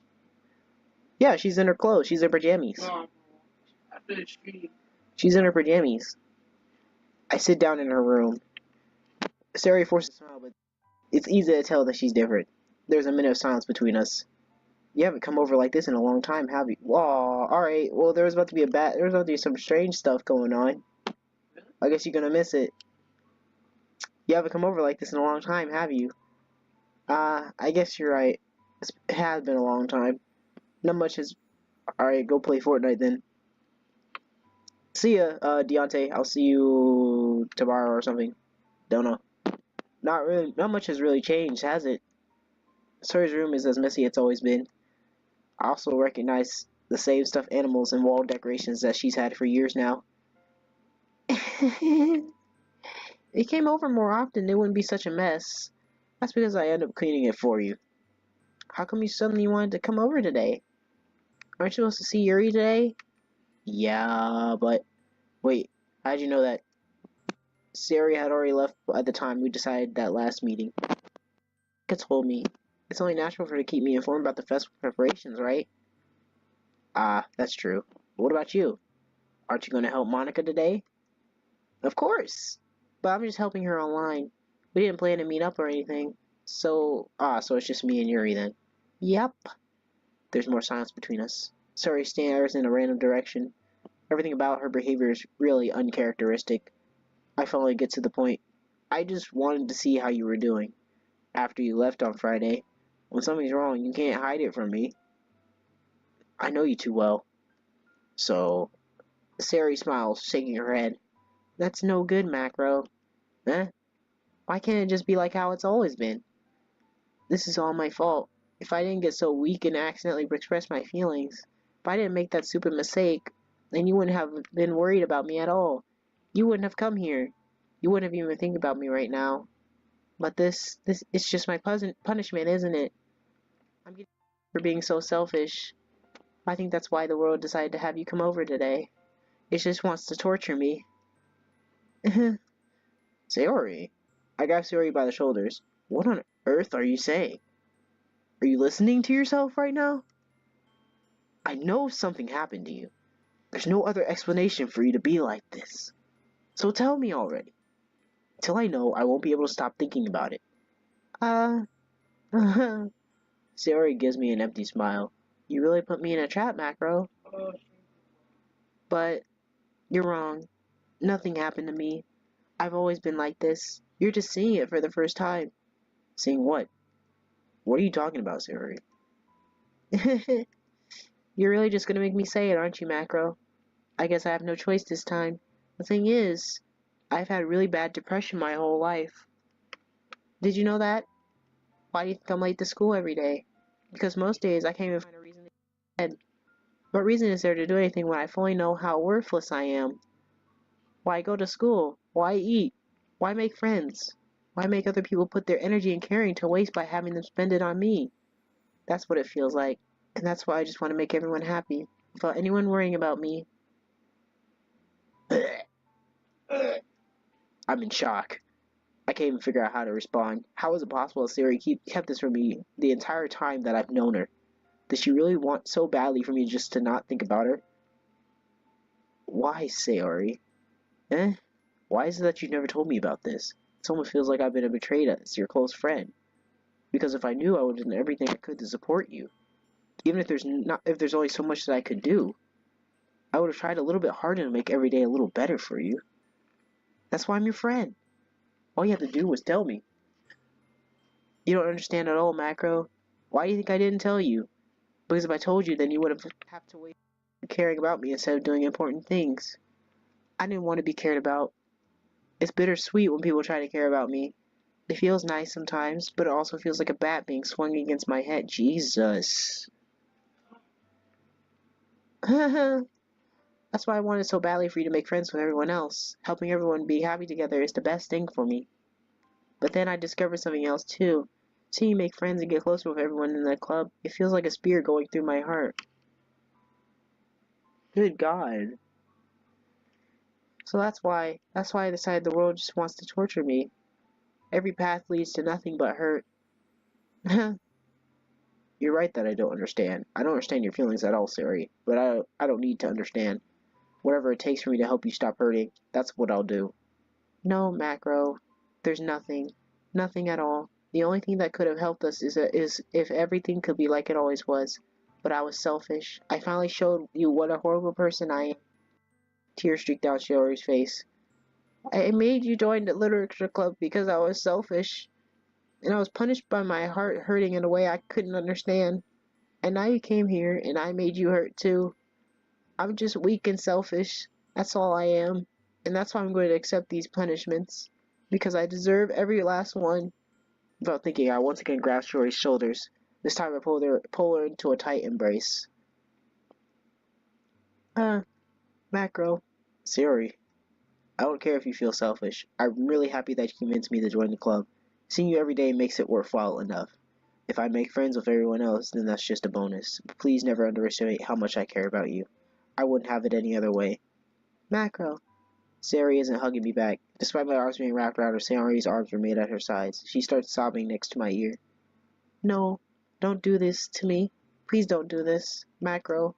Yeah, she's in her clothes. She's in her pajamas.
After the stream.
She's in her pajamas. I sit down in her room. Sayori forces a smile, but it's easy to tell that she's different. There's a minute of silence between us. You haven't come over like this in a long time, have you? Whoa, alright. Well, there was about to be some strange stuff going on. I guess you're gonna miss it. You haven't come over like this in a long time, have you? I guess you're right. It has been a long time. Not much has... Alright, go play Fortnite then. See ya, Deontay. I'll see you tomorrow or something. Don't know. Not much has really changed, has it? Sari's room is as messy as it's always been. I also recognize the same stuffed animals and wall decorations that she's had for years now. If you came over more often, it wouldn't be such a mess. That's because I end up cleaning it for you. How come you suddenly wanted to come over today? Aren't you supposed to see Yuri today? Yeah, but... Wait, how'd you know that? Sari had already left at the time we decided that last meeting. It told me. It's only natural for her to keep me informed about the festival preparations, right? That's true. But what about you? Aren't you going to help Monica today? Of course! But I'm just helping her online. We didn't plan to meet up or anything. So it's just me and Yuri then. Yep. There's more silence between us. Sari stares in a random direction. Everything about her behavior is really uncharacteristic. I finally get to the point. I just wanted to see how you were doing. After you left on Friday. When something's wrong, you can't hide it from me. I know you too well. So, Sari smiles, shaking her head. That's no good, Macro. Eh? Why can't it just be like how it's always been? This is all my fault. If I didn't get so weak and accidentally express my feelings, if I didn't make that stupid mistake, then you wouldn't have been worried about me at all. You wouldn't have come here. You wouldn't have even think about me right now. But this it's just my punishment, isn't it? I'm getting for being so selfish. I think that's why the world decided to have you come over today. It just wants to torture me. Sayori? I grabbed Sayori by the shoulders. What on earth are you saying? Are you listening to yourself right now? I know something happened to you. There's no other explanation for you to be like this. So tell me already. Till I know, I won't be able to stop thinking about it. Sayori gives me an empty smile. You really put me in a trap, Macro. But you're wrong. Nothing happened to me. I've always been like this. You're just seeing it for the first time. Seeing what? What are you talking about, Sayori? You're really just gonna make me say it, aren't you, Macro? I guess I have no choice this time. The thing is, I've had really bad depression my whole life. Did you know that? Why do you think I'm late to school every day? Because most days I can't even find a reason to get out of bed. What reason is there to do anything when I fully know how worthless I am? Why go to school? Why eat? Why make friends? Why make other people put their energy and caring to waste by having them spend it on me? That's what it feels like. And that's why I just want to make everyone happy, without anyone worrying about me. I'm in shock. I can't even figure out how to respond. How is it possible that Sayori kept this from me the entire time that I've known her? Does she really want so badly for me just to not think about her? Why, Sayori? Eh? Why is it that you've never told me about this? It almost feels like I've been betrayed as your close friend. Because if I knew, I would have done everything I could to support you. Even if there's only so much that I could do, I would have tried a little bit harder to make every day a little better for you. That's why I'm your friend. All you had to do was tell me. You don't understand at all, Macro. Why do you think I didn't tell you? Because if I told you, then you would have to wait caring about me instead of doing important things. I didn't want to be cared about. It's bittersweet when people try to care about me. It feels nice sometimes, but it also feels like a bat being swung against my head. Jesus. That's why I wanted so badly for you to make friends with everyone else. Helping everyone be happy together is the best thing for me. But then I discovered something else too. Seeing you make friends and get closer with everyone in the club, it feels like a spear going through my heart. Good God. So that's why I decided the world just wants to torture me. Every path leads to nothing but hurt. You're right that I don't understand. I don't understand your feelings at all, Sari. But I don't need to understand. Whatever it takes for me to help you stop hurting, that's what I'll do. No, Macro. There's nothing. Nothing at all. The only thing that could have helped us is if everything could be like it always was. But I was selfish. I finally showed you what a horrible person I am. Tears streaked down Shiori's face. I made you join the literature club because I was selfish. And I was punished by my heart hurting in a way I couldn't understand. And now you came here and I made you hurt too. I'm just weak and selfish. That's all I am. And that's why I'm going to accept these punishments. Because I deserve every last one. Without thinking, I once again grasped Shiori's shoulders. This time I pull her into a tight embrace. Macro. Sayori, I don't care if you feel selfish. I'm really happy that you convinced me to join the club. Seeing you every day makes it worthwhile enough. If I make friends with everyone else, then that's just a bonus. But please never underestimate how much I care about you. I wouldn't have it any other way. Macro. Sayori isn't hugging me back. Despite my arms being wrapped around her, Sayori's arms remain at her sides. She starts sobbing next to my ear. No, don't do this to me. Please don't do this. Macro.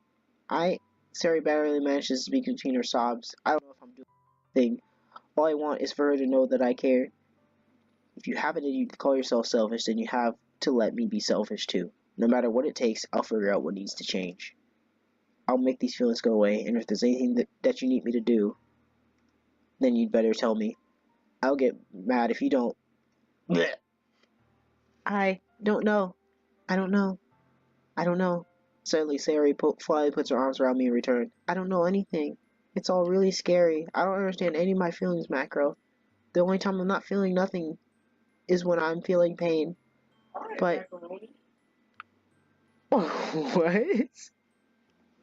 Sayori barely manages to speak between her sobs. I don't know if I'm doing anything. All I want is for her to know that I care. If you have it in you to call yourself selfish, then you have to let me be selfish too. No matter what it takes, I'll figure out what needs to change. I'll make these feelings go away, and if there's anything that you need me to do, then you'd better tell me. I'll get mad if you don't. Blech. I don't know. I don't know. I don't know. Suddenly, Sayori finally puts her arms around me in return. I don't know anything. It's all really scary. I don't understand any of my feelings, Macro. The only time I'm not feeling nothing is when I'm feeling pain.
Alright,
But
macaroni.
what?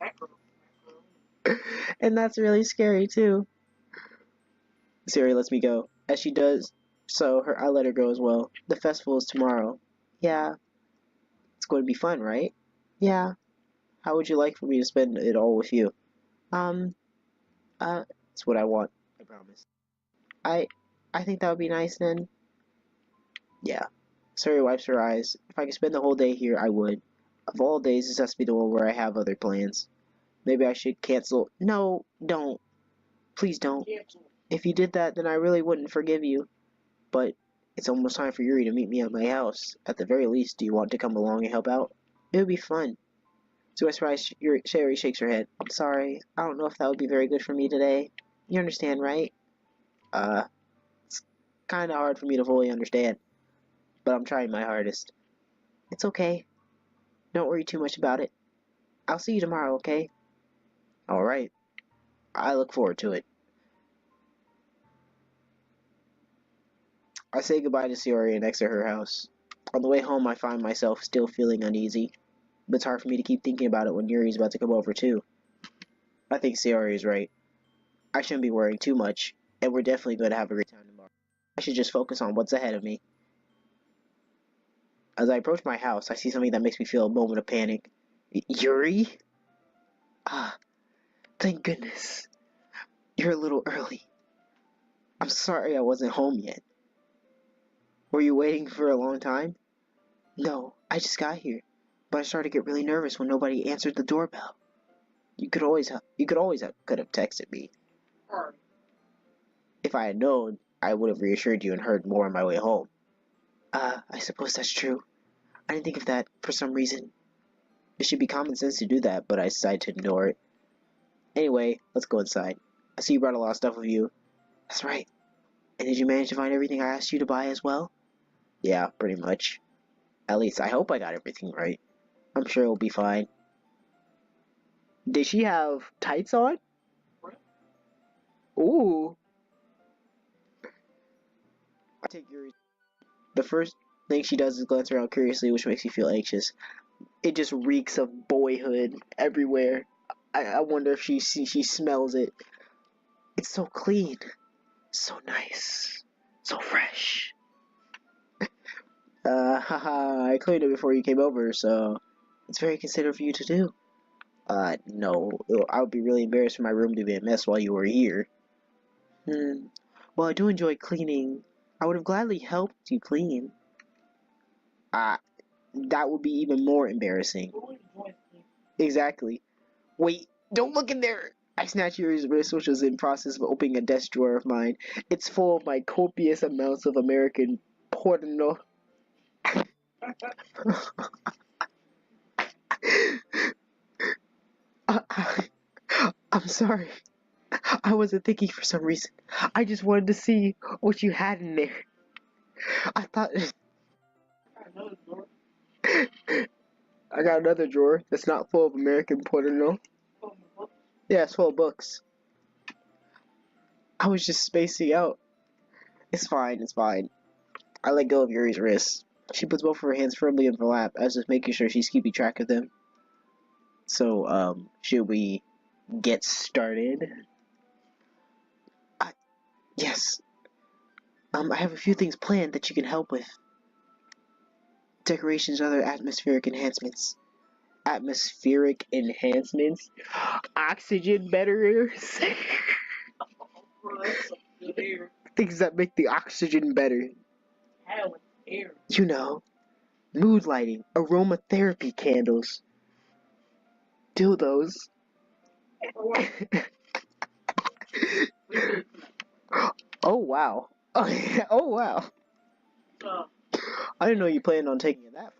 Macaroni.
And that's really scary too. Sayori lets me go. As she does so, I let her go as well. The festival is tomorrow. Yeah. It's going to be fun, right? Yeah. How would you like for me to spend it all with you? Um, it's what I want. I promise. I think that would be nice then. Yeah. Sayori wipes her eyes. If I could spend the whole day here, I would. Of all days, this has to be the one where I have other plans. Maybe I should cancel. No, don't. Please don't.
Cancel.
If you did that, then I really wouldn't forgive you. But it's almost time for Yuri to meet me at my house. At the very least, do you want to come along and help out? It would be fun. To my surprise, Sayori shakes her head. I'm sorry. I don't know if that would be very good for me today. You understand, right? It's kind of hard for me to fully understand. But I'm trying my hardest. It's okay. Don't worry too much about it. I'll see you tomorrow, okay? Alright. I look forward to it. I say goodbye to Sayori and exit her house. On the way home, I find myself still feeling uneasy, but it's hard for me to keep thinking about it when Yuri's about to come over too. I think Sayori is right. I shouldn't be worrying too much, and we're definitely going to have a great time tomorrow. I should just focus on what's ahead of me. As I approach my house, I see something that makes me feel a moment of panic. Yuri? Ah, thank goodness. You're a little early. I'm sorry I wasn't home yet. Were you waiting for a long time? No, I just got here, but I started to get really nervous when nobody answered the doorbell. You could have texted me.
Alright.
If I had known, I would have reassured you and heard more on my way home. I suppose that's true. I didn't think of that for some reason. It should be common sense to do that, but I decided to ignore it. Anyway, let's go inside. I see you brought a lot of stuff with you. That's right. And did you manage to find everything I asked you to buy as well? Yeah, pretty much. At least I hope I got everything right. I'm sure it'll be fine. Did she have tights on? Ooh. I take Yuri's. The first thing she does is glance around curiously, which makes me feel anxious. It just reeks of boyhood everywhere. I wonder if she smells it. It's so clean, so nice, so fresh. Haha, I cleaned it before you came over, so it's very considerate for you to do. No, I would be really embarrassed for my room to be a mess while you were here. Well, I do enjoy cleaning. I would have gladly helped you clean. That would be even more embarrassing. Exactly. Wait, don't look in there! I snatch Yuri's wrist, which was in process of opening a desk drawer of mine. It's full of my copious amounts of American porno. I'm sorry. I wasn't thinking for some reason. I just wanted to see what you had in there. I thought... I got another drawer that's not full of American porno. Yeah, it's full of books. I was just spacing out. It's fine, it's fine. I let go of Yuri's wrist. She puts both of her hands firmly in her lap, as if making sure she's keeping track of them. So, should we get started? Yes. I have a few things planned that you can help with. Decorations and other atmospheric enhancements. Atmospheric enhancements? Oxygen betters? Things that make the oxygen better.
Hell, air.
You know, mood lighting, aromatherapy candles, dildos. Oh wow. Oh wow. I didn't know you planned on taking it that.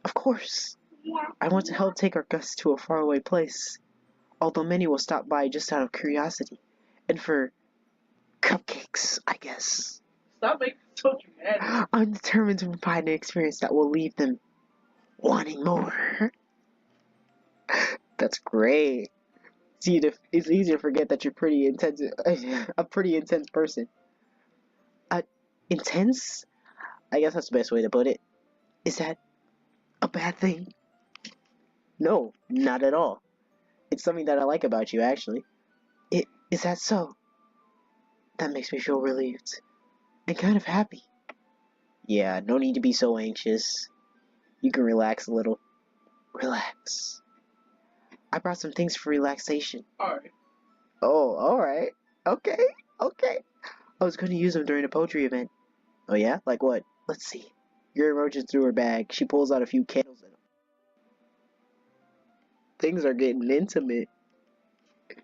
Of course. I want to help take our guests to a faraway place. Although many will stop by just out of curiosity. And for cupcakes, I guess.
Stop making so dramatic.
I'm determined to provide an experience that will leave them wanting more. That's great. It's easy to forget that you're pretty intense, a pretty intense person. Intense? I guess that's the best way to put it. Is that a bad thing? No, not at all. It's something that I like about you, actually. Is that so? That makes me feel relieved. And kind of happy. Yeah, no need to be so anxious. You can relax a little. Relax. I brought some things for relaxation.
Alright.
Oh, alright. Okay, okay. I was going to use them during a poetry event. Oh yeah? Like what? Let's see. Yuri roaches through her bag. She pulls out a few candles in them. Things are getting intimate.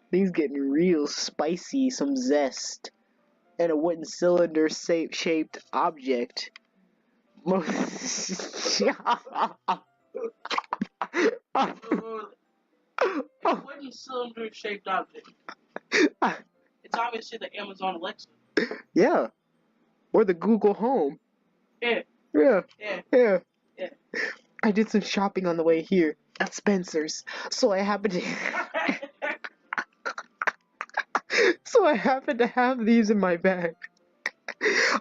Things getting real spicy. Some zest. And a wooden cylinder shaped object.
Wooden cylinder shaped object. It's obviously the Amazon Alexa.
Yeah. Or the Google Home.
Yeah.
Yeah.
Yeah.
Yeah.
Yeah.
I did some shopping on the way here at Spencer's, so I happened to have these in my bag.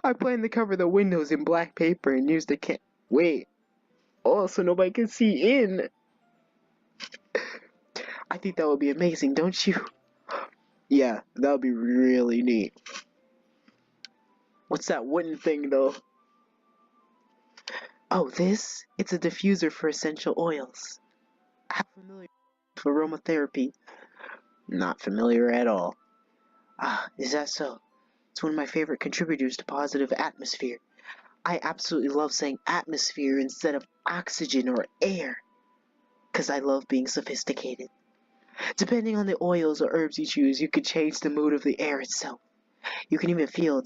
I plan to cover the windows in black paper and use the Wait. Oh, so nobody can see in. I think that would be amazing, don't you? Yeah, that would be really neat. What's that wooden thing, though? Oh, this? It's a diffuser for essential oils. How familiar with aromatherapy? Not familiar at all. Ah, is that so? It's one of my favorite contributors to positive atmosphere. I absolutely love saying atmosphere instead of oxygen or air, 'cause I love being sophisticated. Depending on the oils or herbs you choose, you can change the mood of the air itself. You can even feel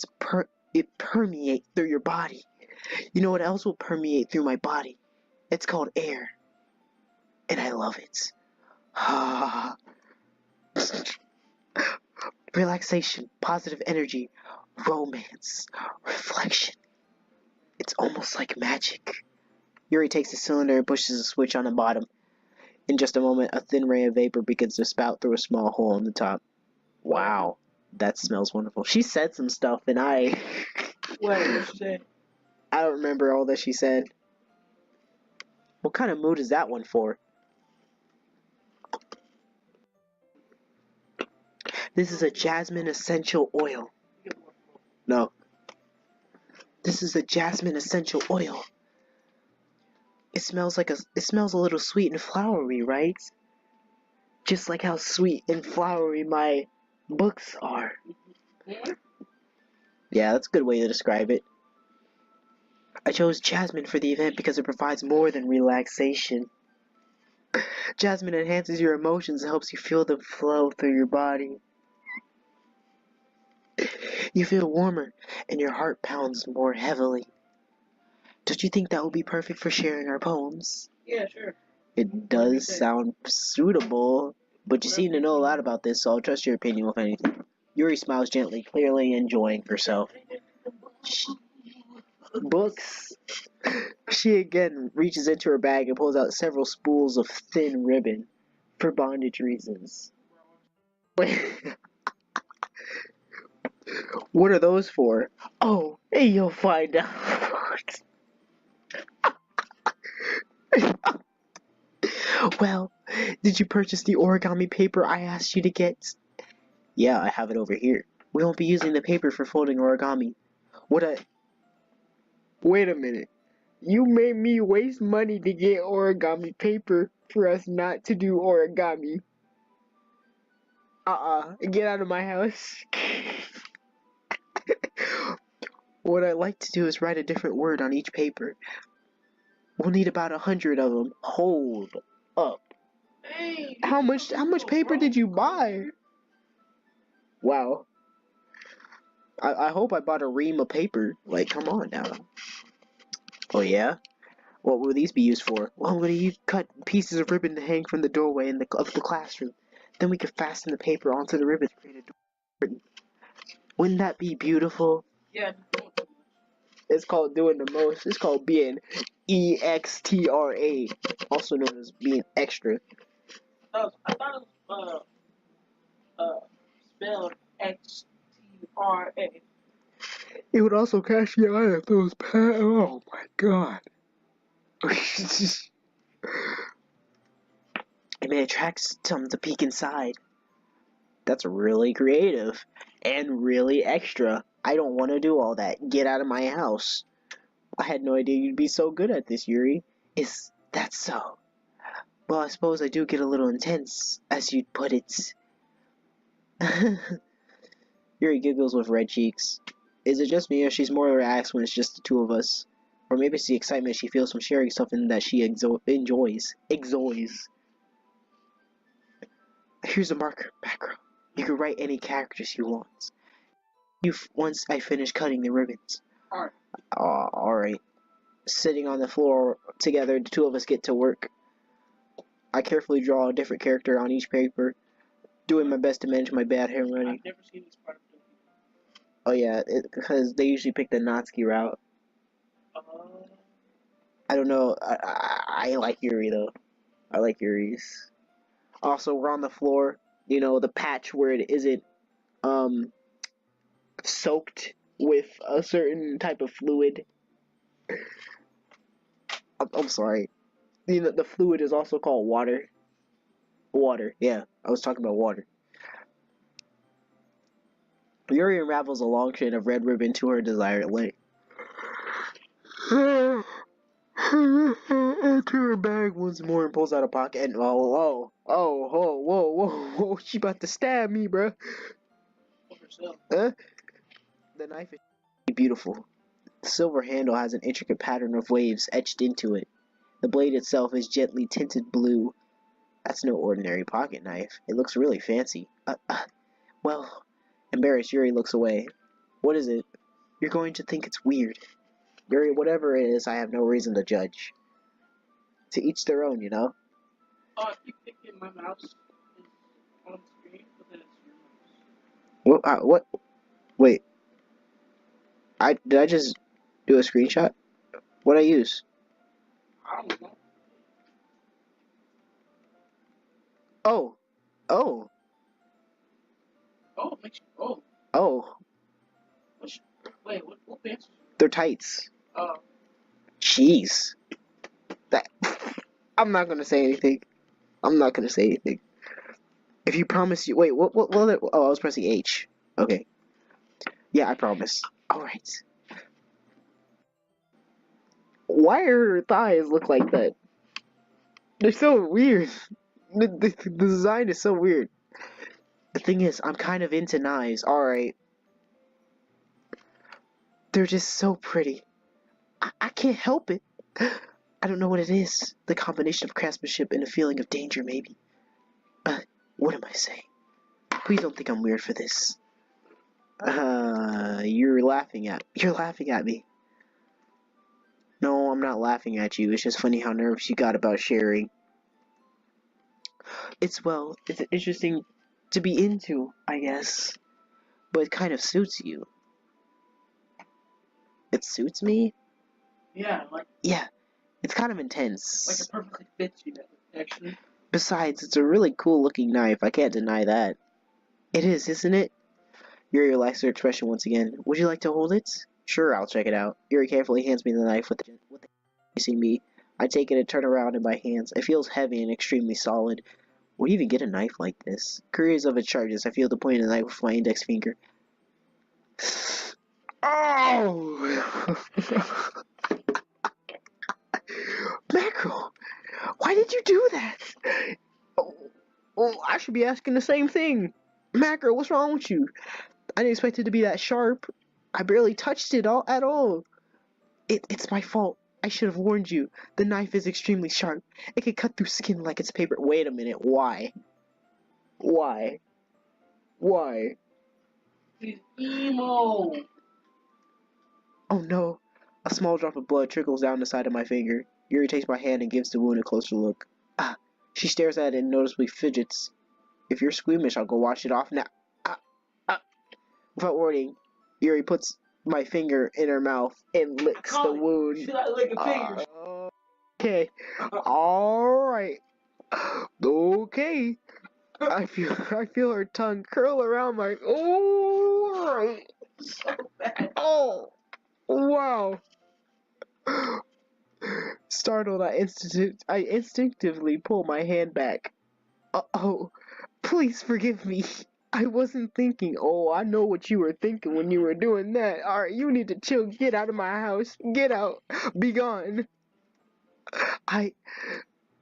it permeate through your body. You know what else will permeate through my body? It's called air. And I love it. Ah. Relaxation, positive energy, romance, reflection. It's almost like magic. Yuri takes the cylinder and pushes a switch on the bottom. In just a moment, a thin ray of vapor begins to spout through a small hole on the top. Wow, that smells wonderful. She said some stuff, and
Wait, what'd she say?
I don't remember all that she said. What kind of mood is that one for? This is a jasmine essential oil. No. This is a jasmine essential oil. It smells a little sweet and flowery, right? Just like how sweet and flowery my books are. Yeah, that's a good way to describe it. I chose jasmine for the event because it provides more than relaxation. Jasmine enhances your emotions and helps you feel them flow through your body. You feel warmer and your heart pounds more heavily. Don't you think that would be perfect for sharing our poems?
Yeah, sure.
It does sound suitable, but you seem to know a lot about this, so I'll trust your opinion with anything. Yuri smiles gently, clearly enjoying herself. Books! She again reaches into her bag and pulls out several spools of thin ribbon for bondage reasons. What are those for? Oh, you'll find out. Well, did you purchase the origami paper I asked you to get? Yeah, I have it over here. We won't be using the paper for folding origami. Wait a minute. You made me waste money to get origami paper for us not to do origami. Get out of my house. What I'd like to do is write a different word on each paper. We'll need about 100 of them. Hold up.
Hey,
How much paper did you buy? Wow. I hope I bought a ream of paper. Like, come on now. Oh yeah? What will these be used for? Well, when you cut pieces of ribbon to hang from the doorway of the classroom, then we could fasten the paper onto the ribbon to create a door. Wouldn't that be beautiful?
Yeah.
It's called doing the most. It's called being EXTRA, also known as being extra.
I thought it was spelled XTRA.
It would also catch the eye of those oh my god. It may attract some to peek inside. That's really creative and really extra. I don't want to do all that. Get out of my house. I had no idea you'd be so good at this, Yuri. Is that so? Well, I suppose I do get a little intense, as you'd put it. Yuri giggles with red cheeks. Is it just me, or she's more relaxed when it's just the two of us? Or maybe it's the excitement she feels from sharing something that she enjoys. Here's a marker, macro. You can write any characters you want. Once I finish cutting the ribbons.
Alright.
Alright. Sitting on the floor together, the two of us get to work. I carefully draw a different character on each paper, doing my best to manage my bad handwriting.
I've never seen this part of the
Oh yeah, because they usually pick the Natsuki route. I don't know. I like Yuri though. I like Yuri's. Also, we're on the floor. You know, the patch where it isn't soaked with a certain type of fluid. I'm sorry. You know, the fluid is also called water. Water, yeah. I was talking about water. Yuri unravels a long chain of red ribbon to her desired length. Into her bag once more and pulls out a pocket and whoa, whoa, she about to stab me, bruh. Huh? The knife is beautiful. The silver handle has an intricate pattern of waves etched into it. The blade itself is gently tinted blue. That's no ordinary pocket knife. It looks really fancy. Well, embarrassed, Yuri looks away. What is it? You're going to think it's weird. Yuri, whatever it is, I have no reason to judge. To each their own, you know?
Oh, I keep thinking my mouse is on the screen, but then it's your mouse.
What? Wait. Did I just do a screenshot? What'd I use?
I don't know.
Oh.
Oh, it makes you. Oh.
Oh.
Wait, what pants?
They're tights.
Oh.
Jeez. That. I'm not gonna say anything. If you promise you. Wait, what? Oh, I was pressing H. Okay. Yeah, I promise. Alright. Why do her thighs look like that? They're so weird. The design is so weird. The thing is, I'm kind of into knives. Alright. They're just so pretty. I can't help it. I don't know what it is. The combination of craftsmanship and a feeling of danger, maybe. What am I saying? Please don't think I'm weird for this. You're laughing at me. No, I'm not laughing at you. It's just funny how nervous you got about sharing. It's interesting to be into, I guess. But it kind of suits you. It suits me?
Yeah,
Yeah, it's kind of intense.
Like it perfectly fits you, actually.
Besides, it's a really cool looking knife. I can't deny that. It is, isn't it? Yuri relaxed her expression once again. Would you like to hold it? Sure, I'll check it out. Yuri carefully hands me the knife with the facing me. I take it and turn around in my hands. It feels heavy and extremely solid. Where do you even get a knife like this? Curious of its charges, I feel the point of the knife with my index finger. Oh! Mackerel! Why did you do that? Oh, I should be asking the same thing. Mackerel, what's wrong with you? I didn't expect it to be that sharp. I barely touched it at all. It's my fault. I should have warned you. The knife is extremely sharp. It can cut through skin like it's paper. Wait a minute. Why? Why? Why?
He's emo.
Oh no. A small drop of blood trickles down the side of my finger. Yuri takes my hand and gives the wound a closer look. She stares at it and noticeably fidgets. If you're squeamish, I'll go wash it off now. Without warning, Yuri puts my finger in her mouth and licks the wound.
Should I lick a finger?
Okay. Alright. Okay. I feel her tongue curl around my. Alright.
So bad.
Oh. Wow. Startled, I instinctively pull my hand back. Oh, please forgive me. I wasn't thinking. Oh, I know what you were thinking when you were doing that. Alright, you need to chill. Get out of my house. Get out. Be gone.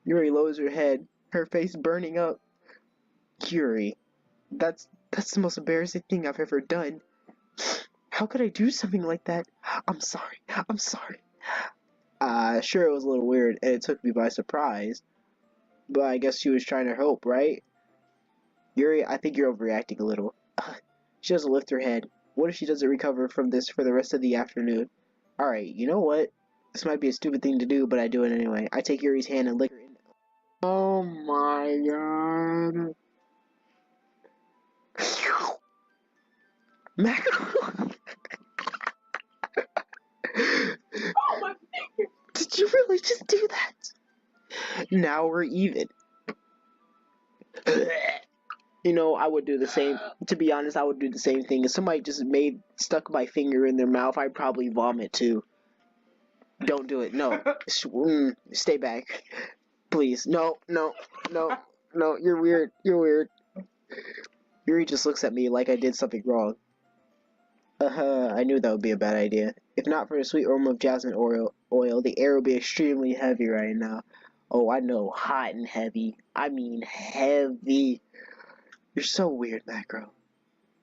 Yuri lowers her head, her face burning up. Yuri, that's the most embarrassing thing I've ever done. How could I do something like that? I'm sorry. Sure, it was a little weird, and it took me by surprise. But I guess she was trying to help, right? Yuri, I think you're overreacting a little. She doesn't lift her head. What if she doesn't recover from this for the rest of the afternoon? Alright, you know what? This might be a stupid thing to do, but I do it anyway. I take Yuri's hand and lick her in. Oh my god. Mackerel!
Oh, my finger!
Did you really just do that? Now we're even. You know, I would do the same. To be honest, I would do the same thing. If somebody just stuck my finger in their mouth, I'd probably vomit too. Don't do it. No. Stay back. Please. No. No. No. No. You're weird. You're weird. Yuri just looks at me like I did something wrong. I knew that would be a bad idea. If not for the sweet aroma of jasmine oil, the air would be extremely heavy right now. Oh, I know. Hot and heavy. I mean heavy. You're so weird, Macro.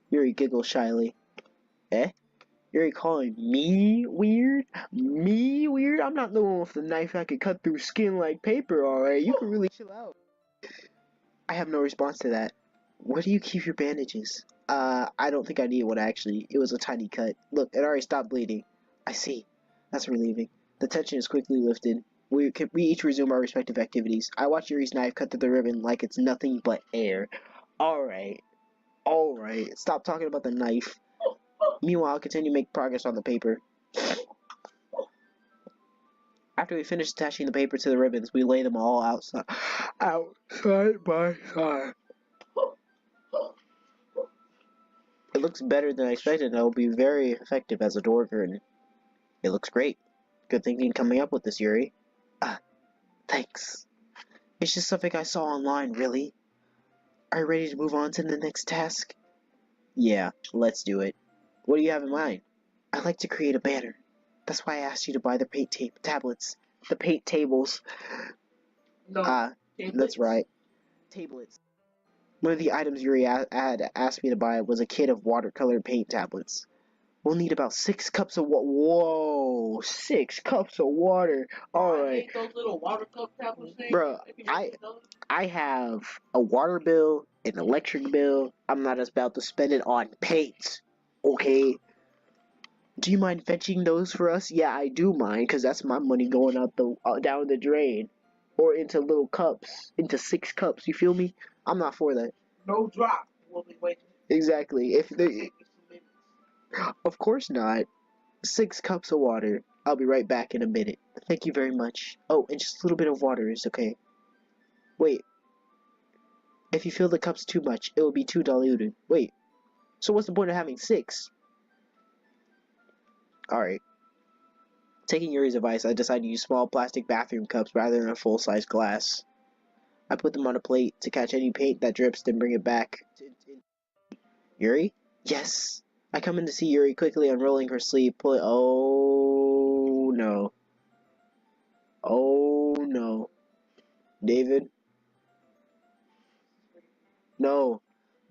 Yuri giggles shyly. Eh? Yuri calling me weird? Me weird? I'm not the one with the knife that could cut through skin like paper, alright? You can really chill out. I have no response to that. Where do you keep your bandages? I don't think I need one actually. It was a tiny cut. Look, it already stopped bleeding. I see. That's relieving. The tension is quickly lifted. We each resume our respective activities. I watch Yuri's knife cut through the ribbon like it's nothing but air. Alright. Alright. Stop talking about the knife. Meanwhile, I'll continue to make progress on the paper. After we finish attaching the paper to the ribbons, we lay them all outside by side. It looks better than I expected, and it will be very effective as a door curtain. It looks great. Good thinking coming up with this, Yuri. Thanks. It's just something I saw online, really. Are you ready to move on to the next task? Yeah, let's do it. What do you have in mind? I'd like to create a banner. That's why I asked you to buy the paint tablets. The paint tables.
No,
that's right. Tablets. One of the items Yuri had asked me to buy was a kit of watercolor paint tablets. We'll need about 6 cups of water. Whoa, 6 cups of water. Alright.
Those little water cup tablets things.
Bruh, I have a water bill, an electric bill. I'm not about to spend it on paint. Okay? Do you mind fetching those for us? Yeah, I do mind, because that's my money going out down the drain. Or into little cups. Into 6 cups, you feel me? I'm not for that.
No drop. We'll be waiting.
Exactly. Of course not. 6 cups of water. I'll be right back in a minute. Thank you very much. Oh, and just a little bit of water is okay. Wait. If you fill the cups too much, it will be too diluted. Wait. So what's the point of having 6? Alright. Taking Yuri's advice, I decided to use small plastic bathroom cups rather than a full-size glass. I put them on a plate to catch any paint that drips, then bring it back. Yuri? Yes. I come in to see Yuri quickly unrolling her sleeve, pulling. Oh no. Oh no. David? No.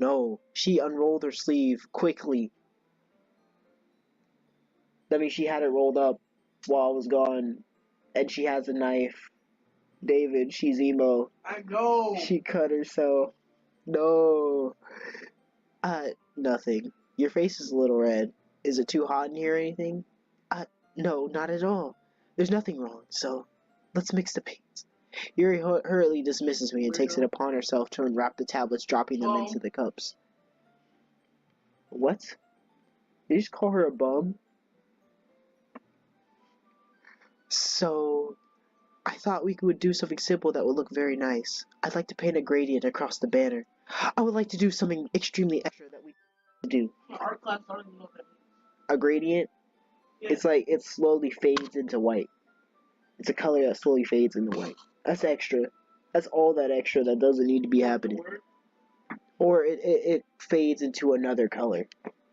No. She unrolled her sleeve quickly. That means she had it rolled up while I was gone. And she has a knife. David, she's emo.
I know.
She cut herself. No. Nothing. Your face is a little red. Is it too hot in here or anything? No, not at all. There's nothing wrong, so let's mix the paints. Yuri hurriedly dismisses me and takes it upon herself to unwrap the tablets, dropping them into the cups. What? Did you just call her a bum? So, I thought we would do something simple that would look very nice. I'd like to paint a gradient across the banner. I would like to do something extremely extra that we do.
Art class, I don't even know what that means.
A gradient? Yeah. It's like it slowly fades into white. It's a color that slowly fades into white. That's extra. That's all that extra that doesn't need to be happening. Or it fades into another color.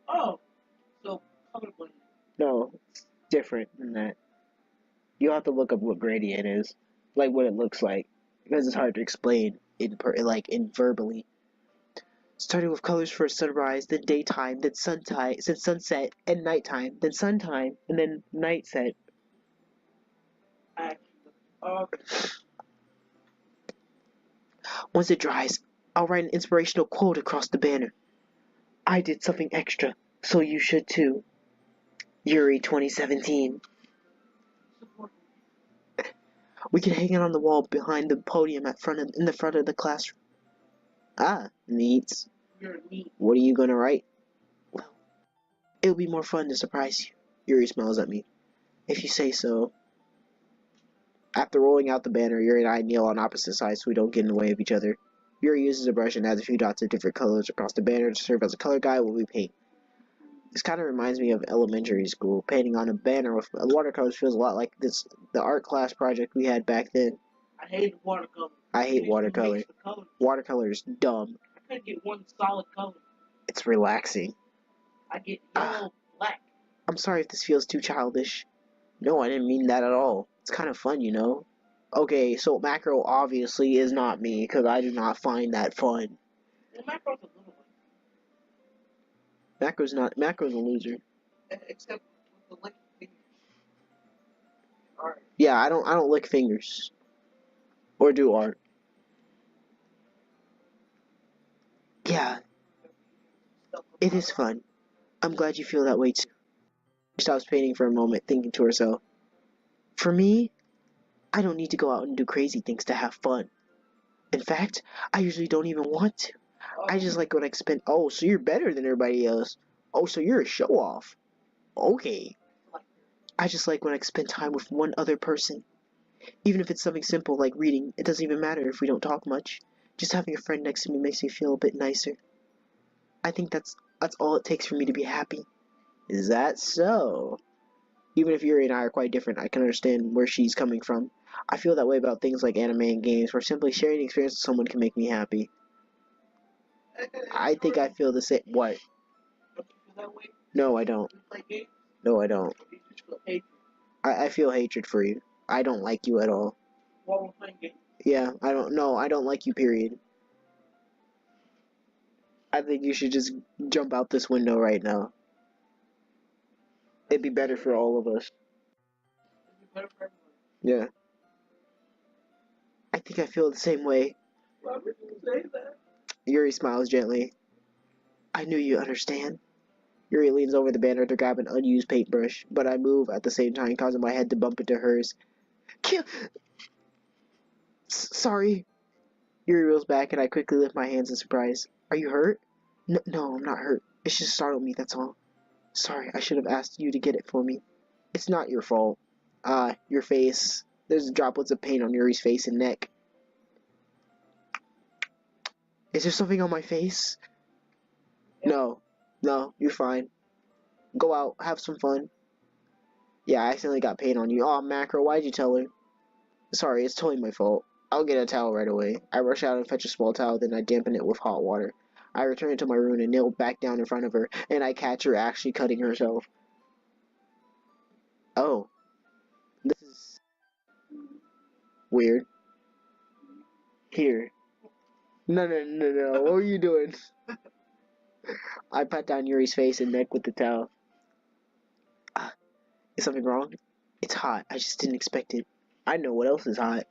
Oh, so color blending.
No, it's different than that. You'll have to look up what gradient is, like what it looks like, because it's hard to explain in verbally. Starting with colors for sunrise, then daytime, then sunset, and nighttime, then suntime, and then night set. Once it dries, I'll write an inspirational quote across the banner. I did something extra, so you should too. Yuri 2017. We can hang it on the wall behind the podium in the front of the classroom. Ah, neat.
You're neat.
What are you gonna write? Well, it'll be more fun to surprise you. Yuri smiles at me. If you say so. After rolling out the banner, Yuri and I kneel on opposite sides so we don't get in the way of each other. Yuri uses a brush and adds a few dots of different colors across the banner to serve as a color guide while we paint. This kind of reminds me of elementary school. Painting on a banner with watercolors feels a lot like the art class project we had back then.
I hate watercolor.
I hate watercolor. Watercolor is dumb.
I can't get one solid color.
It's relaxing.
I get yellow, black.
I'm sorry if this feels too childish. No, I didn't mean that at all. It's kind of fun, you know? Okay, so macro obviously is not me, because I do not find that fun.
Well, macro's a little one.
Macro's a loser.
Except with the lick fingers. Alright.
Yeah, I don't lick fingers. Or do art. Yeah. It is fun. I'm glad you feel that way too. She stops painting for a moment, thinking to herself. For me, I don't need to go out and do crazy things to have fun. In fact, I usually don't even want to. I just like when I spend. Oh, so you're better than everybody else. Oh, so you're a show-off. Okay. I just like when I spend time with one other person. Even if it's something simple like reading, it doesn't even matter if we don't talk much. Just having a friend next to me makes me feel a bit nicer. I think that's all it takes for me to be happy. Is that so? Even if Yuri and I are quite different, I can understand where she's coming from. I feel that way about things like anime and games, where simply sharing the experience with someone can make me happy. I think I feel the same. What?
Don't you feel that way?
No, I don't.
You play games?
No, I don't.
You just feel hatred.
I feel hatred for you. I don't like you at all.
While we're playing games?
Yeah, I don't like you, period. I think you should just jump out this window right now. It'd be better for all of us.
It'd be better for everyone.
Yeah. I think I feel the same way.
Why would you say that?
Yuri smiles gently. I knew you'd understand. Yuri leans over the banner to grab an unused paintbrush, but I move at the same time, causing my head to bump into hers. Sorry. Yuri reels back, and I quickly lift my hands in surprise. Are you hurt? No, I'm not hurt. It just startled me, that's all. Sorry, I should have asked you to get it for me. It's not your fault. Your face. There's droplets of paint on Yuri's face and neck. Is there something on my face? No, you're fine. Go out, have some fun. Yeah, I accidentally got paint on you. Aw, Macro, why'd you tell her? Sorry, it's totally my fault. I'll get a towel right away. I rush out and fetch a small towel, then I dampen it with hot water. I return to my room and kneel back down in front of her, and I catch her actually cutting herself. Oh. This is weird. Here. No. What are you doing? I pat down Yuri's face and neck with the towel. Is something wrong? It's hot. I just didn't expect it. I know what else is hot.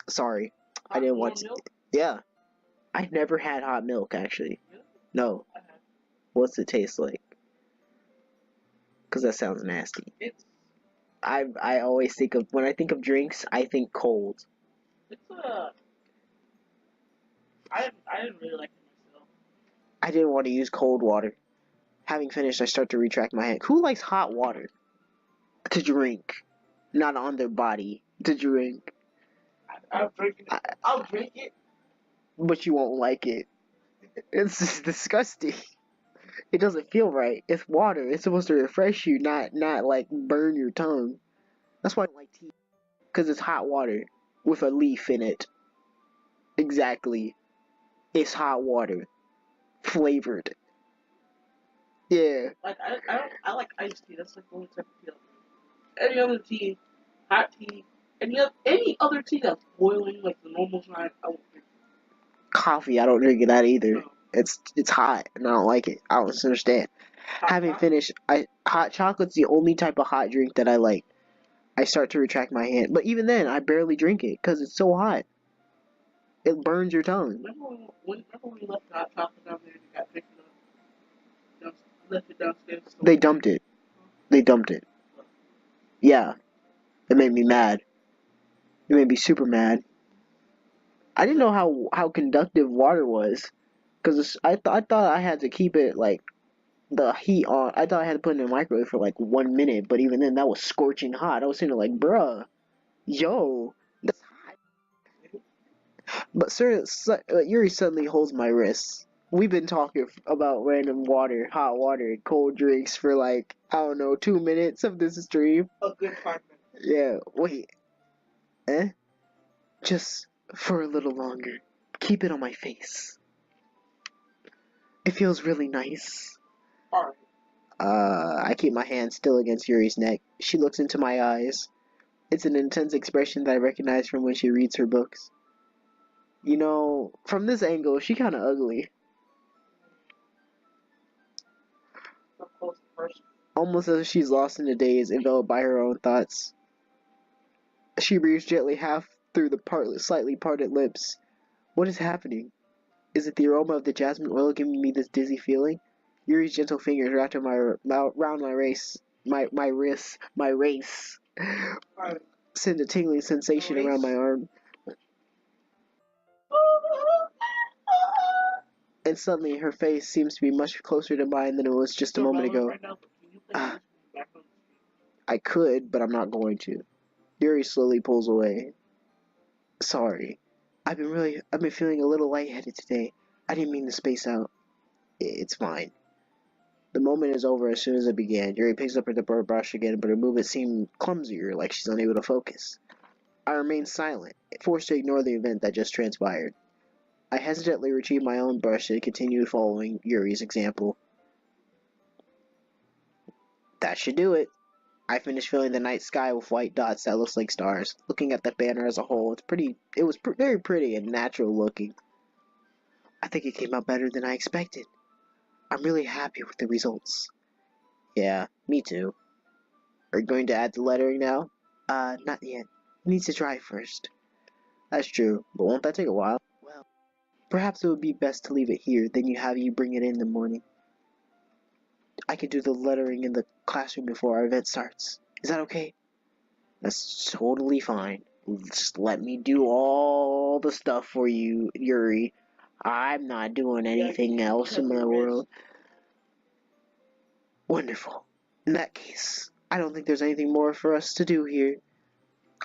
Sorry. I didn't want to. Yeah. I've never had hot milk, actually. No. What's it taste like? Because that sounds nasty. I always think of, when I think of drinks, I think cold.
I didn't really like it myself.
I didn't want to use cold water. Having finished, I start to retract my hand. Who likes hot water? To drink. Not on their body. To drink.
I'll drink it. I'll drink it.
But you won't like it. It's just disgusting. It doesn't feel right. It's water. It's supposed to refresh you, not like burn your tongue. That's why I don't like tea. Because it's hot water with a leaf in it. Exactly. It's hot water. Flavored. Yeah.
Like I like iced tea. That's like the only type of tea I drink. Any other tea, hot tea, any other tea that's boiling like the normal time, I won't drink it.
Coffee, I don't drink that either.
No.
It's hot and I don't like it. I don't understand. Having finished, hot chocolate's the only type of hot drink that I like. I start to retract my hand, but even then, I barely drink it because it's so hot. It burns your tongue.
Remember when we left the hot chocolate down there and it got picked up? Left it downstairs.
They dumped it. They dumped it. Yeah. It made me mad. It made me super mad. I didn't know how conductive water was. Because I thought I had to keep it, like, the heat on. I thought I had to put it in the microwave for, like, 1 minute. But even then, that was scorching hot. I was sitting there like, bruh. Yo. That's hot. But Yuri suddenly holds my wrist. We've been talking about random water, hot water, and cold drinks for like, I don't know, 2 minutes of this stream.
A good 5 minutes.
Yeah, wait. Eh? Just for a little longer. Keep it on my face. It feels really nice.
Alright.
I keep my hand still against Yuri's neck. She looks into my eyes. It's an intense expression that I recognize from when she reads her books. You know, from this angle, she kinda ugly.
A close person.
Almost as if she's lost in a daze, enveloped by her own thoughts. She breathes gently half through the slightly parted lips. What is happening? Is it the aroma of the jasmine oil giving me this dizzy feeling? Yuri's gentle fingers wrapped around my wrist,
Alright.
send a tingling sensation around my arm, and suddenly her face seems to be much closer to mine than it was just a moment ago.
Right now, but can you play this back on the screen?
I could, but I'm not going to. Yuri slowly pulls away. Sorry. I've been feeling a little lightheaded today. I didn't mean to space out. It's fine. The moment is over as soon as it began. Yuri picks up her brush again, but her movements seem clumsier, like she's unable to focus. I remain silent, forced to ignore the event that just transpired. I hesitantly retrieve my own brush and continue following Yuri's example. That should do it. I finished filling the night sky with white dots that looks like stars. Looking at the banner as a whole, it was very pretty and natural looking. I think it came out better than I expected. I'm really happy with the results. Yeah, me too. Are you going to add the lettering now? Not yet. It needs to dry first. That's true, but won't that take a while? Well, perhaps it would be best to leave it here, then you bring it in the morning. I can do the lettering in the classroom before our event starts. Is that okay? That's totally fine. Just let me do all the stuff for you, Yuri. I'm not doing anything else in the world. Wonderful. In that case, I don't think there's anything more for us to do here.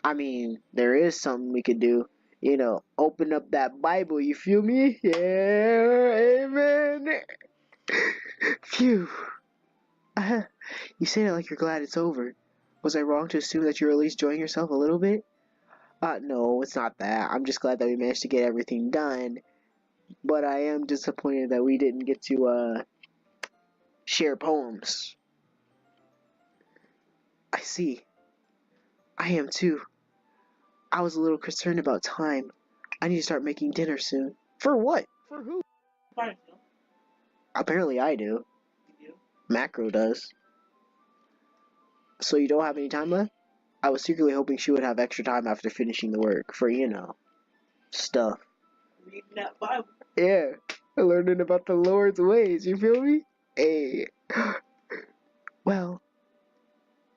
I mean, there is something we could do. You know, open up that Bible, you feel me? Yeah, amen. Phew. You say that like you're glad it's over. Was I wrong to assume that you're at least enjoying yourself a little bit? No, it's not that. I'm just glad that we managed to get everything done. But I am disappointed that we didn't get to, share poems. I see. I am too. I was a little concerned about time. I need to start making dinner soon. For what? For who?
Fine, Phil.
Apparently I do.
You do?
Macro does. So you don't have any time left? I was secretly hoping she would have extra time after finishing the work for, you know, stuff.
Reading that Bible.
Yeah, learning about the Lord's ways, you feel me? Hey. Well,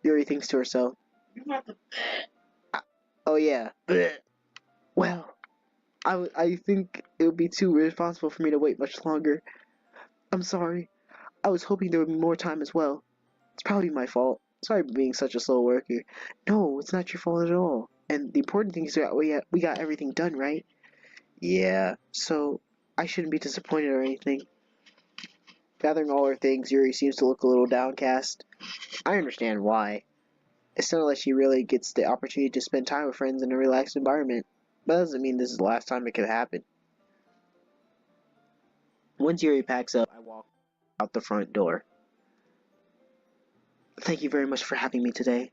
Yuri thinks to herself.
You have to.
Oh yeah. Well, I think it would be too irresponsible for me to wait much longer. I'm sorry. I was hoping there would be more time as well. It's probably my fault. Sorry for being such a slow worker. No, it's not your fault at all. And the important thing is that we got everything done, right? Yeah, so I shouldn't be disappointed or anything. Gathering all her things, Yuri seems to look a little downcast. I understand why. It's not like she really gets the opportunity to spend time with friends in a relaxed environment. But that doesn't mean this is the last time it could happen. Once Yuri packs up, I walk out the front door. Thank you very much for having me today.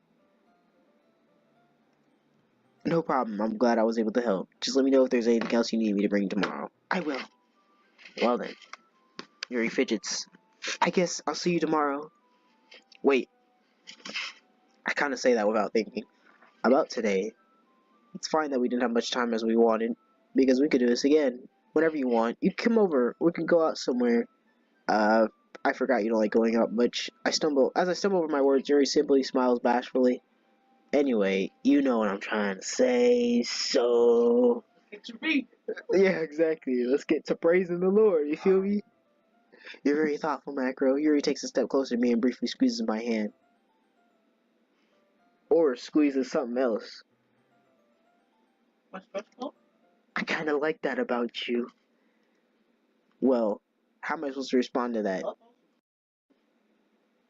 No problem, I'm glad I was able to help. Just let me know if there's anything else you need me to bring tomorrow. I will. Well then. Yuri fidgets. I guess I'll see you tomorrow. Wait. I kinda say that without thinking. About today. It's fine that we didn't have much time as we wanted, because we could do this again. Whenever you want. You can come over. We can go out somewhere. I forgot you don't like going out much. As I stumble over my words, Yuri simply smiles bashfully. Anyway, you know what I'm trying to say, so...
Get to read.
Yeah, exactly. Let's get to praising the Lord, you feel me? You're very thoughtful, Macro. Yuri takes a step closer to me and briefly squeezes my hand. Or squeezes something else.
What's special?
I kinda like that about you. Well, How am I supposed to respond to that?
Uh-oh.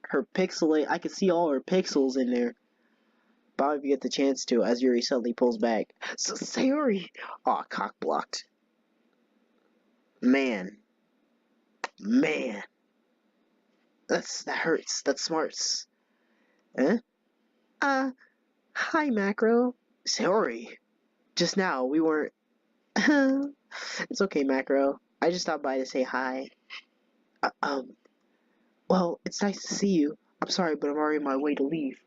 Her pixelate, I can see all her pixels in there. But if you get the chance to, as Yuri suddenly pulls back. Sayori! Aw, cock blocked. Man. Man. That hurts. That smarts. Eh? Hi, Macro. Sayori. Just now, we weren't... It's okay, Macro. I just stopped by to say hi. Well, it's nice to see you. I'm sorry, but I'm already on my way to leave.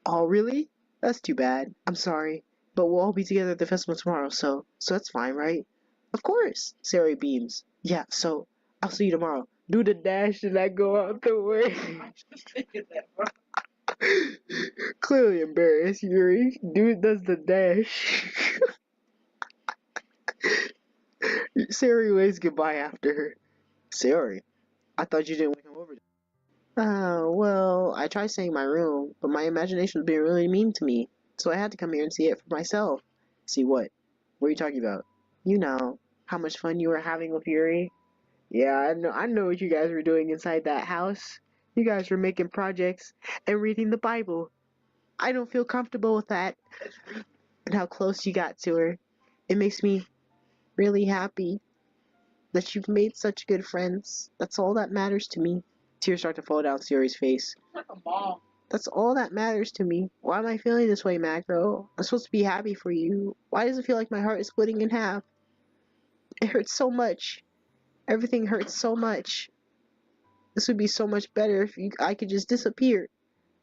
Oh, really? That's too bad. I'm sorry. But we'll all be together at the festival tomorrow, so that's fine, right? Of course, Sayori beams. Yeah, so I'll see you tomorrow. Do the dash and I go out the way.
I'm just thinking that, bro.
Clearly embarrassed, Yuri. Dude does the dash. Sayori waves goodbye after her. Sayori, I thought you didn't want to come over. Well, I tried staying in my room, but my imagination was being really mean to me, so I had to come here and see it for myself. See what? What are you talking about? You know, how much fun you were having with Yuri? Yeah, I know what you guys were doing inside that house. You guys were making projects and reading the Bible. I don't feel comfortable with that. And how close you got to her. It makes me really happy that you've made such good friends. That's all that matters to me. Tears start to fall down Sayori's face.
Like a mom.
That's all that matters to me. Why am I feeling this way, Macro? I'm supposed to be happy for you. Why does it feel like my heart is splitting in half? It hurts so much. Everything hurts so much. This would be so much better if I could just disappear.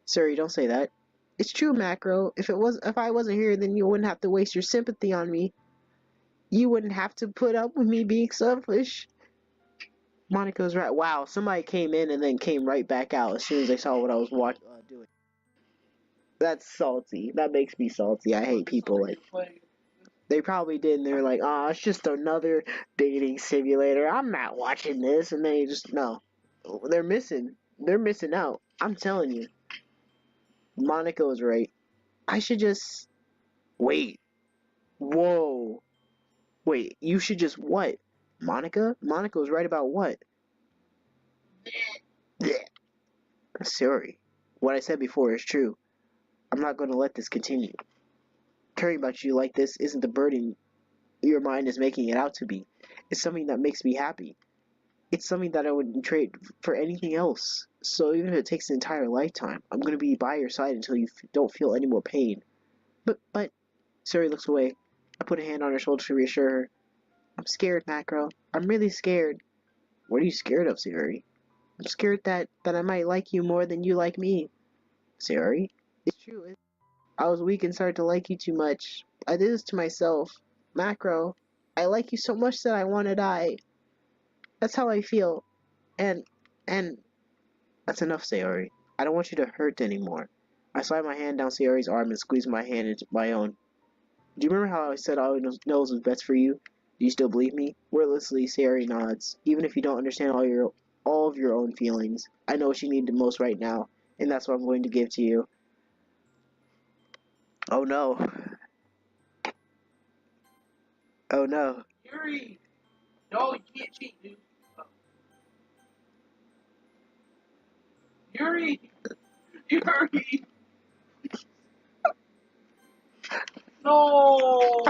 Sorry, don't say that. It's true, Macro. If I wasn't here, then you wouldn't have to waste your sympathy on me. You wouldn't have to put up with me being selfish. Monica's right. Wow, somebody came in and then came right back out as soon as they saw what I was doing. That's salty. That makes me salty. I hate people like... They probably did, and they're like, oh, it's just another dating simulator. I'm not watching this. And they just, no. They're missing. They're missing out. I'm telling you. Monica was right. I should just... Wait. Whoa. Wait, you should just what? Monica? Monica was right about what? Sorry. What I said before is true. I'm not going to let this continue. Caring about you like this isn't the burden your mind is making it out to be. It's something that makes me happy. It's something that I wouldn't trade for anything else. So even if it takes an entire lifetime, I'm going to be by your side until you don't feel any more pain. But, Suri looks away. I put a hand on her shoulder to reassure her. I'm scared, Macro. I'm really scared. What are you scared of, Suri? I'm scared that I might like you more than you like me. Suri? It's true. I was weak and started to like you too much. I did this to myself. Macro, I like you so much that I want to die. That's how I feel. And that's enough, Sayori. I don't want you to hurt anymore. I slide my hand down Sayori's arm and squeeze my hand into my own. Do you remember how I said I always knows what's best for you? Do you still believe me? Wordlessly, Sayori nods. Even if you don't understand all of your own feelings, I know what you need the most right now, and that's what I'm going to give to you. Oh no. Oh no.
Yuri! No, you can't cheat, dude. Yuri! Yuri! No!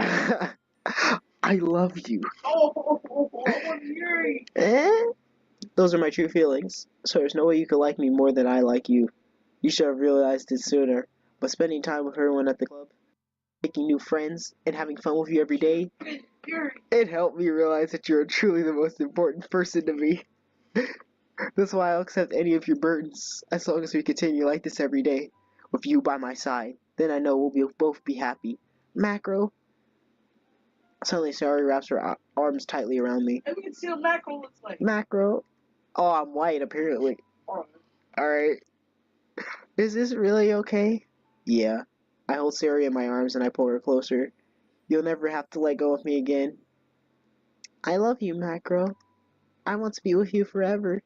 I love you.
Oh, I want Yuri!
Those are my true feelings. So there's no way you could like me more than I like you. You should have realized it sooner. But spending time with everyone at the club, making new friends, and having fun with you every day, it helped me realize that you're truly the most important person to me. That's why I'll accept any of your burdens, as long as we continue like this every day, with you by my side. Then I know we'll both be happy. Macro. Suddenly, Sari wraps her arms tightly around me.
And we can see what Macro looks like.
Macro. Oh, I'm white, apparently. Alright. Is this really okay? Yeah. I hold Sari in my arms and I pull her closer. You'll never have to let go of me again. I love you, Macro. I want to be with you forever.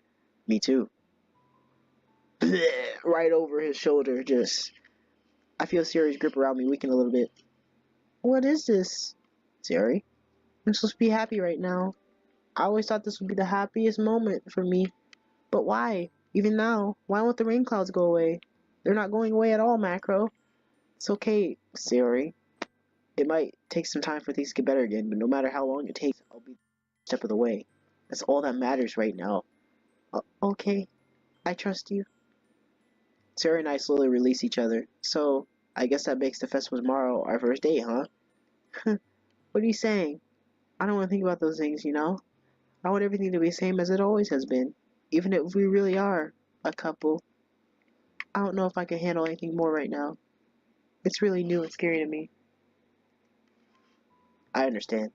Me too. Right over his shoulder, just... I feel Sari's grip around me weaken a little bit. What is this? Sari? I'm supposed to be happy right now. I always thought this would be the happiest moment for me. But why? Even now, why won't the rain clouds go away? They're not going away at all, Macro. It's okay, Sayori. It might take some time for things to get better again, but no matter how long it takes, I'll be a step of the way. That's all that matters right now. Okay, I trust you. Sayori and I slowly release each other. So, I guess that makes the festival tomorrow our first date, huh? What are you saying? I don't want to think about those things, you know? I want everything to be the same as it always has been. Even if we really are a couple. I don't know if I can handle anything more right now. It's really new and scary to me. I understand.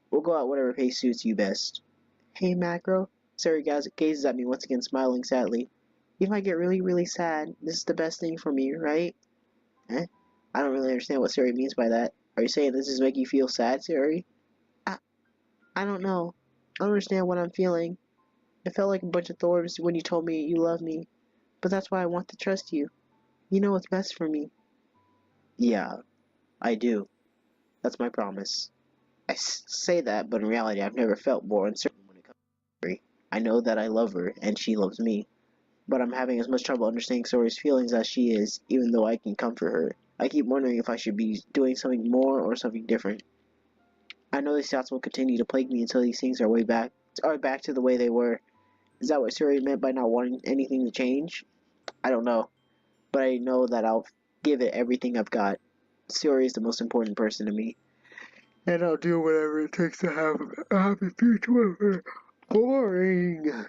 We'll go out whatever pace suits you best. Hey, Macro. Sayori gazes at me once again, smiling sadly. If I get really, really sad, this is the best thing for me, right? Eh? I don't really understand what Sayori means by that. Are you saying this is making you feel sad, Sayori? I don't know. I don't understand what I'm feeling. It felt like a bunch of thorns when you told me you love me. But that's why I want to trust you. You know what's best for me. Yeah, I do. That's my promise. I say that, but in reality, I've never felt more uncertain when it comes to Sayori. I know that I love her, and she loves me. But I'm having as much trouble understanding Sayori's feelings as she is, even though I can comfort her. I keep wondering if I should be doing something more or something different. I know these thoughts will continue to plague me until these things are back to the way they were. Is that what Sayori meant by not wanting anything to change? I don't know. But I know that I'll give it everything I've got. Sayori is the most important person to me. And I'll do whatever it takes to have a happy future with her. Boring!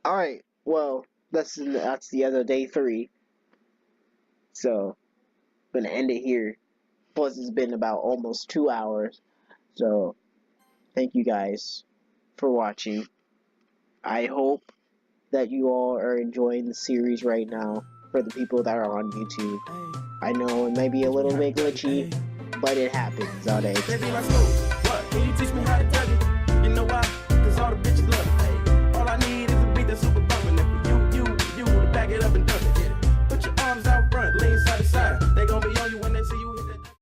Alright, well, that's the end of day 3. So, I'm gonna end it here. Plus, it's been about almost 2 hours. So, thank you guys for watching. I hope that you all are enjoying the series right now for the people that are on YouTube. I know it may be a little bit glitchy, but it happens nowadays.